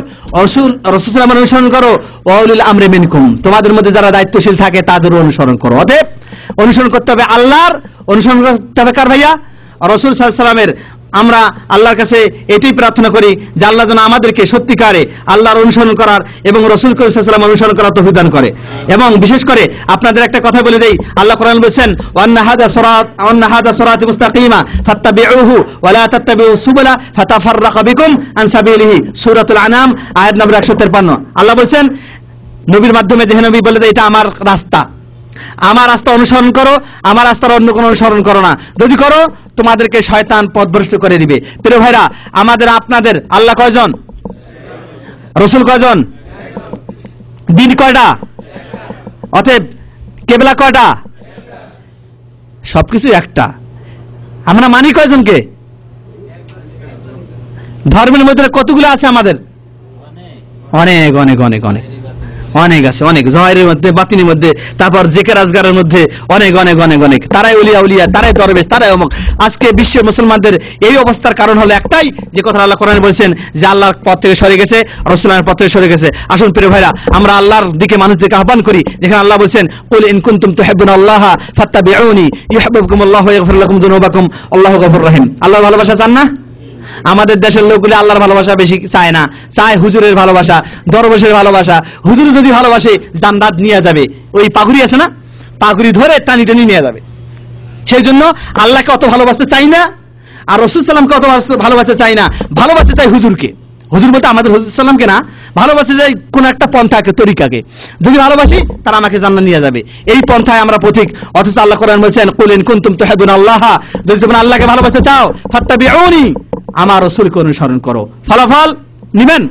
Speaker 1: রাসূলের অনুসরণ করো, ওয়া উলিল আমরি মিনকুম, তোমাদের মধ্যে যারা দায়িত্বশীল থাকে তাদের অনুসরণ করো। অতএব অনুসরণ করতে হবে আল্লাহর, অনুসরণ করতে হবে কার ভাইয়া? রাসূল সাল্লাল্লাহু আলাইহি ওয়াসাল্লামের। আমরা আল্লাহর কাছে এটাই প্রার্থনা করি যে আল্লাহ যেন আমাদেরকে সত্যিকারে আল্লাহর অনুসরণ করার এবং রাসূল সাল্লাল্লাহু আলাইহি ওয়াসাল্লাম অনুসরণ করার তৌফিক দান করে। এবং বিশেষ করে আপনাদের একটা কথা বলে দেই, আল্লাহ কোরআন বলেছেন ওয়ান্না হাদা সিরাতি মুস্তাকিমা ফাত্তাবিউহু ওয়া লা তাত্তাবিউ সুবুলা ফাতাফাররাকা বিকুম আন সাবিলিহি, সূরাতুল আনাম আয়াত নম্বর 153। আল্লাহ বলেছেন নবীর মাধ্যমে যে নবী বলে দেয় এটা আমার রাস্তা, আমার রাস্তা অনুসরণ করো, আমার রাস্তার অন্য কোনো অনুসরণ করো না। যদি করো তোমাদেরকে শয়তান পথভ্রষ্ট করে দিবে। প্রিয় ভাইরা, আমাদের আপনাদের আল্লাহ কয়জন? রাসূল কয়জন? দিন কয়টা? অতএব কিবলা কয়টা? সবকিছু একটা। আমরা মানি কয়জনকে? ধর্মের মধ্যে কতগুলো আছে আমাদের? অনেক অনেক অনেক অনেক অনেক আছে, অনেক। জহেরের মধ্যে, বাতিনের মধ্যে, তারপর জিকির আজগারের মধ্যে অনেক অনেক অনেক অনেক। তারাই উলিয়া উলিয়া, তারাই দরবেশ, তারাই অমুক। আজকে বিশ্বের মুসলমানদের এই অবস্থার কারণ হলো একটাই, যে কথা আল্লাহ কোরআনে বলেছেন যে আল্লাহর পথ থেকে সরে গেছে, রাসূলের পথ থেকে সরে গেছে। আসুন প্রিয় ভাইরা, আমরা আল্লাহর দিকে মানুষদেরকে আহ্বান করি। যেখানে আল্লাহ বলেছেন কুল ইন কুনতুম তুহিব্বুনাল্লাহ ফাত্তাবিউনি ইউহিব্বুকুমুল্লাহু ওয়া ইয়াগফির লাকুম যুনুবাকুম আল্লাহু গফুরুর রহিম। আল্লাহর ভালোবাসা চান না? আমাদের দেশের লোকগুলি আল্লাহর ভালোবাসা বেশি চায় না, চায় হুজুরের ভালোবাসা, দরবেশের ভালোবাসা। হুজুর যদি ভালোবাসে জান্নাত নিয়ে যাবে, ওই পাগুড়ি আছে না, পাগুড়ি ধরে টানি টানি নিয়ে যাবে। সেই জন্য আল্লাহকে অত ভালোবাসতে চাই না, আর রাসূল সাল্লামকে অত ভালোবাসতে চাই না, ভালোবাসতে চাই হুজুরকে। হুজুর বলতে আমাদের হুজুর সাল্লামকে না, ভালোবাসতে চাই কোন একটা পন্থাকে, তরিকাকে। যদি ভালোবাসি তারা আমাকে জান্নাত নিয়ে যাবে, এই পন্থায় আমরা পথিক। অথচ আল্লাহ কোরআন বলেছেন কুল ইন কুনতুম তুহিব্বুনাল্লাহ, যদি তোমরা আল্লাহকে ভালোবাসতে চাও ফাত্তাবিউনি, আমার রাসূলকে অনুসরণ করো, ফলাফল নিবেন।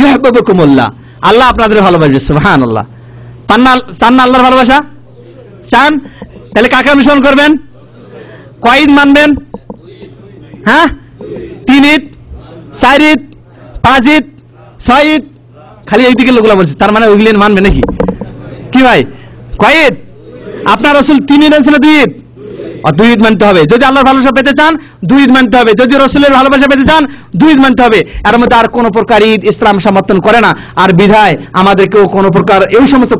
Speaker 1: ইউহিব্বুকুমুল্লাহ, আল্লাহ আপনাদের ভালোবাসবে। সুবহানাল্লাহ। চান না আল্লাহর ভালোবাসা? চান? তাহলে কাকে অনুসরণ করবেন? কয় ঈদ মানবেন? হ্যাঁ, 3 ঈদ, 4 ঈদ, 5 ঈদ, 6 ঈদ, খালি এই দিকে লোকগুলো বলছে, তার মানে ওইগুলি মানবে নাকি? কি ভাই, কয় ঈদ? আপনার রাসূল 3 ঈদ আনছে না 2 ঈদ? দুই ঈদ মানতে হবে। যদি আল্লাহর ভালোবাসা পেতে চান দুই ঈদ মানতে হবে, যদি রাসূলের ভালোবাসা পেতে চান দুই ঈদ মানতে হবে। এর মধ্যে আর কোনো প্রকার ঈদ ইসলাম সমর্থন করে না। আর বিধায় আমাদেরকেও কোনো প্রকার এই সমস্ত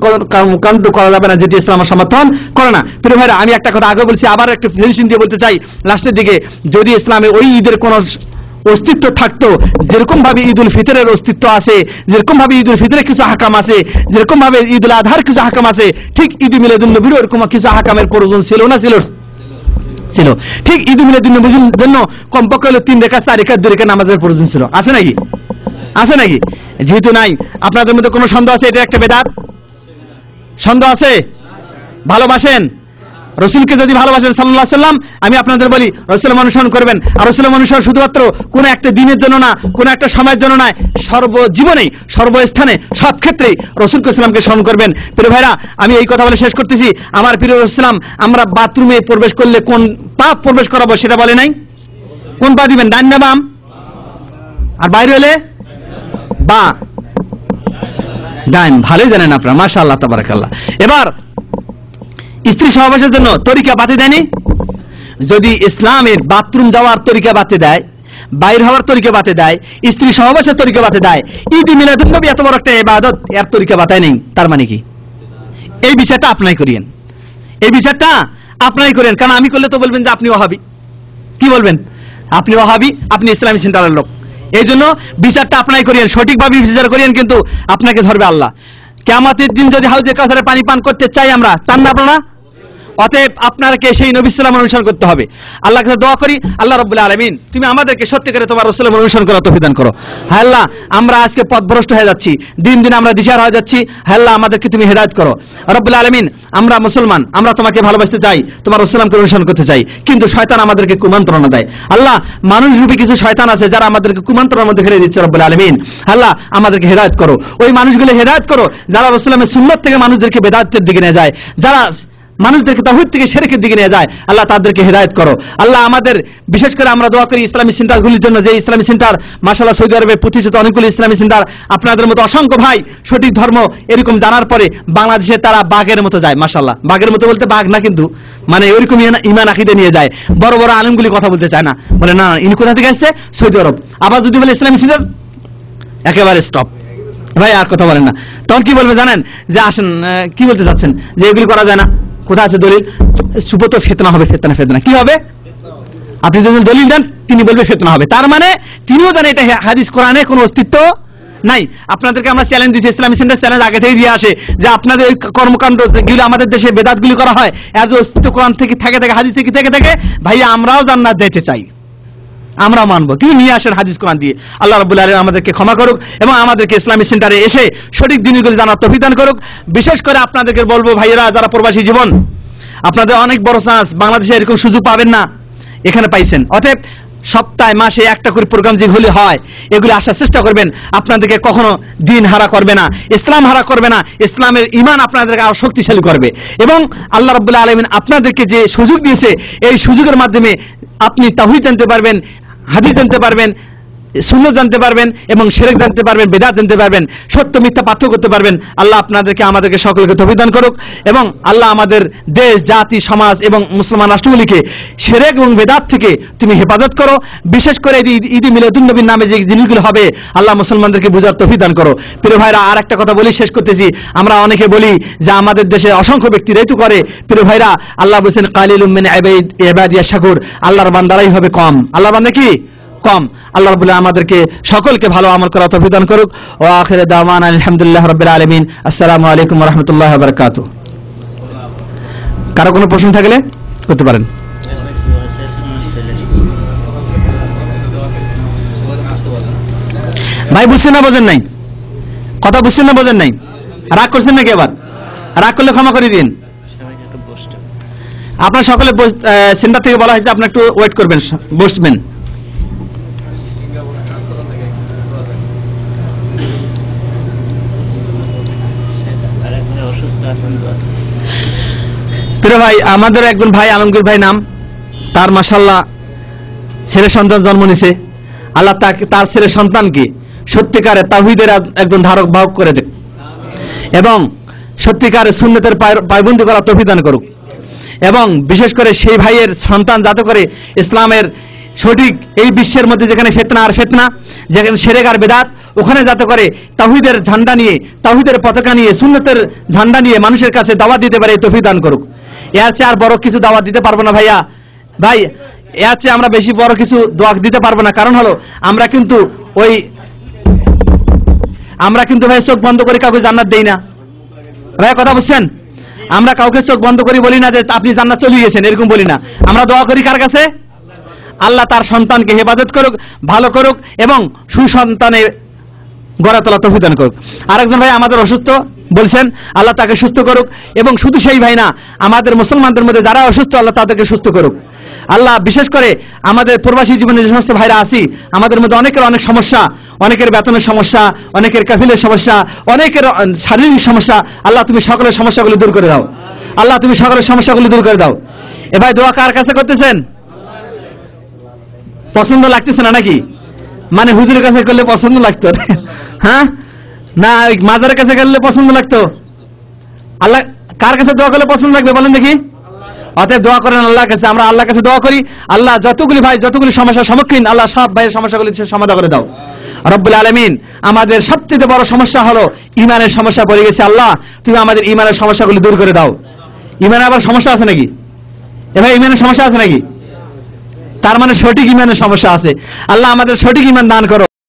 Speaker 1: কাণ্ড করা যাবে না যেটি ইসলাম সমর্থন করে না। প্রিয় ভাইরা, আমি একটা কথা আগে বলছি, আবার একটা ফিনিশিং দিয়ে বলতে চাই লাস্টের দিকে, যদি ইসলামে ওই ঈদের কোনো অস্তিত্ব থাকতো, যেরকম ভাবে ঈদ উল ফিতরের অস্তিত্ব আছে, যেরকম ভাবে ঈদ উল ফিতরের কিছু হাকাম আছে, যেরকম ভাবে ঈদ উল আজহার কিছু হাকাম আছে, ঠিক ঈদ মিলাদুন নবীর এরকম কিছু হাকামের প্রয়োজন ছিল না? ছিল। ঠিক ঈদ মিলাদুন নবীর জন্য কমপক্ষে হলো 3 রাকাত 4 রাকাত 2 রাকাত নামাজের প্রয়োজন ছিল। আছে নাকি? আছে নাকি? যেহেতু নাই, আপনাদের মধ্যে কোনো সন্দেহ আছে এটা একটা বেদাত? সন্দেহ আছে? ভালোবাসেন রসুলকে, যদি ভালোবাসেন সাল্লাল্লাহু আলাইহি সাল্লাম, আমি আপনাদের বলি রসুলের অনুসরণ করবেন। আর রসুলের অনুসরণ শুধুমাত্র কোন একটা দিনের জন্য না, কোন একটা সময়ের জন্য নয়, সর্বজীবনেই সর্বস্থানে সব ক্ষেত্রেই রসুলকে ইসলামকে স্মরণ করবেন। প্রিয় ভাইরা, আমি এই কথা বলে শেষ করতেছি। আমার প্রিয় ইসলাম, আমরা বাথরুমে প্রবেশ করলে কোন পা প্রবেশ করাবো সেটা বলে নাই? কোন পা দিবেন, ডান না বাম? আর বাইরে হলে বা ডান। ভালোই জানেন আপনারা, মাশাআল্লাহ তাবারাকাল্লাহ। এবার স্ত্রী সহবাসের জন্য তরিকা বাতি দেয়নি? যদি ইসলামের বাথরুম যাওয়ার তরিকা বাতি দেয়, বাইর হওয়ার তরিকা বাতি দেয়, স্ত্রী সহবাসের তরিকা বাতি দেয়, ঈদ মিলাদুন নবী এত বড় একটা ইবাদত, এর তরিকা বাতায় নেই, তার মানে কি? এই বিচারটা আপনাই করিয়েন, এই বিচারটা আপনাই করেন। কারণ আমি করলে তো বলবেন যে আপনি ওয়াহাবি। কি বলবেন? আপনি ওয়াহাবি, আপনি ইসলামী সেন্টারের লোক। এই জন্য বিচারটা আপনাই করিয়েন, সঠিকভাবে বিচার করিয়েন, কিন্তু আপনাকে ধরবে আল্লাহ। কিয়ামতের দিন যদি হাউজে কাউসারে পানি পান করতে চাই আমরা, চান না আপনারা? অতএব আপনাকে সেই নবী সাল্লাল্লাহু অনুসরণ করতে হবে। আল্লাহর কাছে দোয়া করি, আল্লাহ রাব্বুল আলামিন তুমি আমাদেরকে সত্যিকারে তোমার রাসূলের অনুসরণ করার তৌফিক দান করো। হ্যাঁ আল্লাহ, আমরা আজকে পথভ্রষ্ট হয়ে যাচ্ছি, দিন দিন আমরা দিশাহারা হয়ে যাচ্ছি। হ্যাঁ আল্লাহ, আমাদেরকে তুমি হেদায়েত করো রাব্বুল আলামিন। আমরা মুসলমান, আমরা তোমাকে ভালোবাসতে চাই, তোমার রাসূলকে অনুসরণ করতে চাই, কিন্তু শয়তান আমাদেরকে কুমন্ত্রণা দেয়। আল্লাহ, মানুষরূপী কিছু শয়তান আছে যারা আমাদেরকে কুমন্ত্রণার মধ্যে ফেলে দিচ্ছে রাব্বুল আলামিন। আল্লাহ, আমাদেরকে হেদায়েত করো, ওই মানুষগুলো হেদায়েত করো যারা রাসূলের সুন্নাত থেকে মানুষদেরকে বেদাতের দিকে নিয়ে যায়, যারা মানুষদেরকে তাওহীদ থেকে শিরকের দিকে নিয়ে যায়। আল্লাহ, তাদেরকে হেদায়েত করো। আল্লাহ, আমাদের বিশেষ করে আমরা দোয়া করি ইসলামী সেন্টারগুলির জন্য, যে ইসলামী সেন্টার মাশাআল্লাহ সৌদি আরবে প্রতিষ্ঠিত অনেকগুলো ইসলামী সেন্টার, আপনাদের মতো অসংখ্য ভাই সঠিক ধর্ম এরকম জানার পরে বাংলাদেশে তারা বাঘের মতো যায়। মাশাআল্লাহ, বাঘের মতো বলতে বাঘ না, কিন্তু মানে ওইরকম ঈমান আকীদা নিয়ে যায়। বড় বড় আলেমগুলি কথা বলতে চায় না, বলে না ইনি কোথা থেকে আসছে? সৌদি আরব। আবার যদি বলে ইসলামী সেন্টার, একেবারে স্টপ ভাই, আর কথা বলেন না। তখন কি বলবে জানেন? যে আসেন, কি বলতে চাচ্ছেন যে এগুলি করা যায় না? কোথা আছে দলিল? চুপ তো, ফিতনা হবে, ফিতনা ফিতনা কি হবে? আপনি যদি দলিল দেন তিনি বলবে ফিতনা হবে, তার মানে তিনিও জানেন এটা হাদিস কোরআনে কোনো অস্তিত্ব নাই। আপনাদেরকে আমরা চ্যালেঞ্জ দিচ্ছি, ইসলামী সেন্টার চ্যালেঞ্জ আগে থেকে দিয়ে আসে যে আপনাদের ওই কর্মকাণ্ড যেগুলো আমাদের দেশে বেদাতগুলি করা হয়, এজ অস্তিত্ব কোরআন থেকে থাকে হাদিস থেকে থেকে ভাইয়া আমরাও জান্নাত যাইতে চাই, আমরা মানবো, কিন্তু নিয়ে আসেন হাদিস কোরআন দিয়ে। আল্লাহ রাব্বুল আলামিন আমাদেরকে ক্ষমা করুক এবং আমাদেরকে ইসলামী সেন্টারে এসে সঠিক জিনিসগুলি জানার তৌফিক দান করুক। বিশেষ করে আপনাদেরকে বলবো ভাইয়েরা যারা প্রবাসী জীবন, আপনাদের অনেক বড় চান্স, বাংলাদেশে এরকম সুযোগ পাবেন না, এখানে পাইছেন। অতএব সপ্তাহে মাসে একটা করে প্রোগ্রাম যেগুলি হয় এগুলি আসার চেষ্টা করবেন। আপনাদেরকে কখনো দিন হারা করবে না, ইসলাম হারা করবে না, ইসলামের ঈমান আপনাদেরকে আরো শক্তিশালী করবে। এবং আল্লাহ রাব্বুল আলামিন আপনাদেরকে যে সুযোগ দিয়েছে, এই সুযোগের মাধ্যমে আপনি তাওহীদ জানতে পারবেন, হাদিস জানতে পারবেন, সুন্নাত জানতে পারবেন এবং শিরক জানতে পারবেন, বিদআত জানতে পারবেন, সত্য মিথ্যা পার্থক্য করতে পারবেন। আল্লাহ আপনাদেরকে আমাদেরকে সকলকে তৌফিক দান করুক এবং আল্লাহ আমাদের দেশ, জাতি, সমাজ এবং মুসলমান রাষ্ট্রগুলিকে শিরক এবং বিদআত থেকে তুমি হেফাজত করো। বিশেষ করে ঈদ মিলাদুন নবীর নামে যে জিনিসগুলো হবে, আল্লাহ মুসলমানদেরকে বুঝার তৌফিক দান করো। প্রিয় ভাইরা, আর একটা কথা বলি, শেষ করতেছি। আমরা অনেকে বলি যে আমাদের দেশে অসংখ্য ব্যক্তি ঋতু করে। প্রিয় ভাইরা, আল্লাহ বলেছেন কালিলুম মিন ইবাদিয়াশ শাকুর, আল্লাহর বান্দারাই হবে কম। আল্লাহর বান্দা কি কম? আল্লাহ রাব্বুল আলামিন আমাদেরকে সকলকে ভালো আমল করার তৌফিক দান করুক। ওয়া আখিরু দাওয়ানা আলহামদুলিল্লাহি রাব্বিল আলামিন। আসসালামু আলাইকুম ওয়া রাহমাতুল্লাহি ওয়া বারাকাতুহু। কারো কোনো প্রশ্ন থাকলে করতে পারেন। ভাই বুঝছেন না বোঝেন নাই? কথা বুঝছেন না বোঝেন নাই? রাগ করছেন নাকি? আবার রাগ করলে ক্ষমা করে দিন। আপনার সকলে সেন্টার থেকে বলা হয়েছে আপনার একটু ওয়েট করবেন, বসবেন। প্রিয় ভাই, আমাদের একজন ভাই আলমগীর ভাই নাম, তার মাশাআল্লাহ ছেলে সন্তান জন্ম নিছে। আল্লাহ তার ছেলে সন্তানকে সত্যিকারে তাওহীদের একজন ধারক বাহক করে দেখ এবং সত্যিকারে সুন্নতের পায়বন্দি করার তৌফিক দান করুক। এবং বিশেষ করে সেই ভাইয়ের সন্তান যাতে করে ইসলামের সঠিক এই বিশ্বের মধ্যে যেখানে ফিতনা আর ফিতনা, যেখানে শিরক আর বিদআত, ওখানে যাতে করে তাওহীদের ঝান্ডা নিয়ে, তাওহীদের পতাকা নিয়ে, সুন্নতের ঝান্ডা নিয়ে মানুষের কাছে দাওয়াত দিতে পারে, এই তৌফিক দান করুক। এর চেয়ে আর বড় কিছু দাওয়াত দিতে পারবো না ভাইয়া, ভাই এর চেয়ে আমরা বেশি বড় কিছু দোয়া দিতে পারবো না। কারণ হলো আমরা কিন্তু ভাই চোখ বন্ধ করে কাউকে জান্নাত দেই না ভাই, কথা বুঝছেন? আমরা কাউকে চোখ বন্ধ করে বলি না যে আপনি জান্নাত চলে গেছেন, এরকম বলি না। আমরা দোয়া করি কার কাছে? আল্লাহ তার সন্তানকে হেফাজত করুক, ভালো করুক এবং সুসন্তানে গড়ে তোলা তৌফিক দান করুক। আরেকজন ভাই আমাদের অসুস্থ বলছেন, আল্লাহ তাকে সুস্থ করুক। এবং শুধু সেই ভাই না, আমাদের মুসলমানদের মধ্যে যারা অসুস্থ আল্লাহ তাদেরকে সুস্থ করুক। আল্লাহ বিশেষ করে আমাদের প্রবাসী জীবনে যে সমস্ত ভাইরা আছি, আমাদের মধ্যে অনেকের অনেক সমস্যা, অনেকের বেতনের সমস্যা, অনেকের কাফিলের সমস্যা, অনেকের শারীরিক সমস্যা, আল্লাহ তুমি সকলের সমস্যাগুলো দূর করে দাও। আল্লাহ তুমি সকলের সমস্যাগুলো দূর করে দাও। এ ভাই দোয়া কার কাছে করতেছেন? পছন্দ লাগতেছে না নাকি? মানে হুজুরের কাছে করলে পছন্দ লাগতো, হ্যাঁ না মাজারের কাছে করলে পছন্দ লাগতো? আল্লাহ কার কাছে দোয়া করলে পছন্দ লাগবে বলেন দেখি? অতএব দোয়া করেন আল্লাহর কাছে। আমরা আল্লাহর কাছে দোয়া করি, আল্লাহ যতগুলি ভাই যতগুলি সমস্যার সম্মুখীন, আল্লাহ সব ভাইয়ের সমস্যাগুলি সমাধান করে দাও রব্বুল আলামিন। আমাদের সবচেয়ে বড় সমস্যা হলো ঈমানের সমস্যা পড়ে গেছে। আল্লাহ তুমি আমাদের ঈমানের সমস্যাগুলি দূর করে দাও। ঈমানে আবার সমস্যা আছে নাকি? এ ভাই ঈমানের সমস্যা আছে নাকি? তার মানে সঠিক ঈমানের সমস্যা আছে। আল্লাহ আমাদের সঠিক ঈমান দান করো।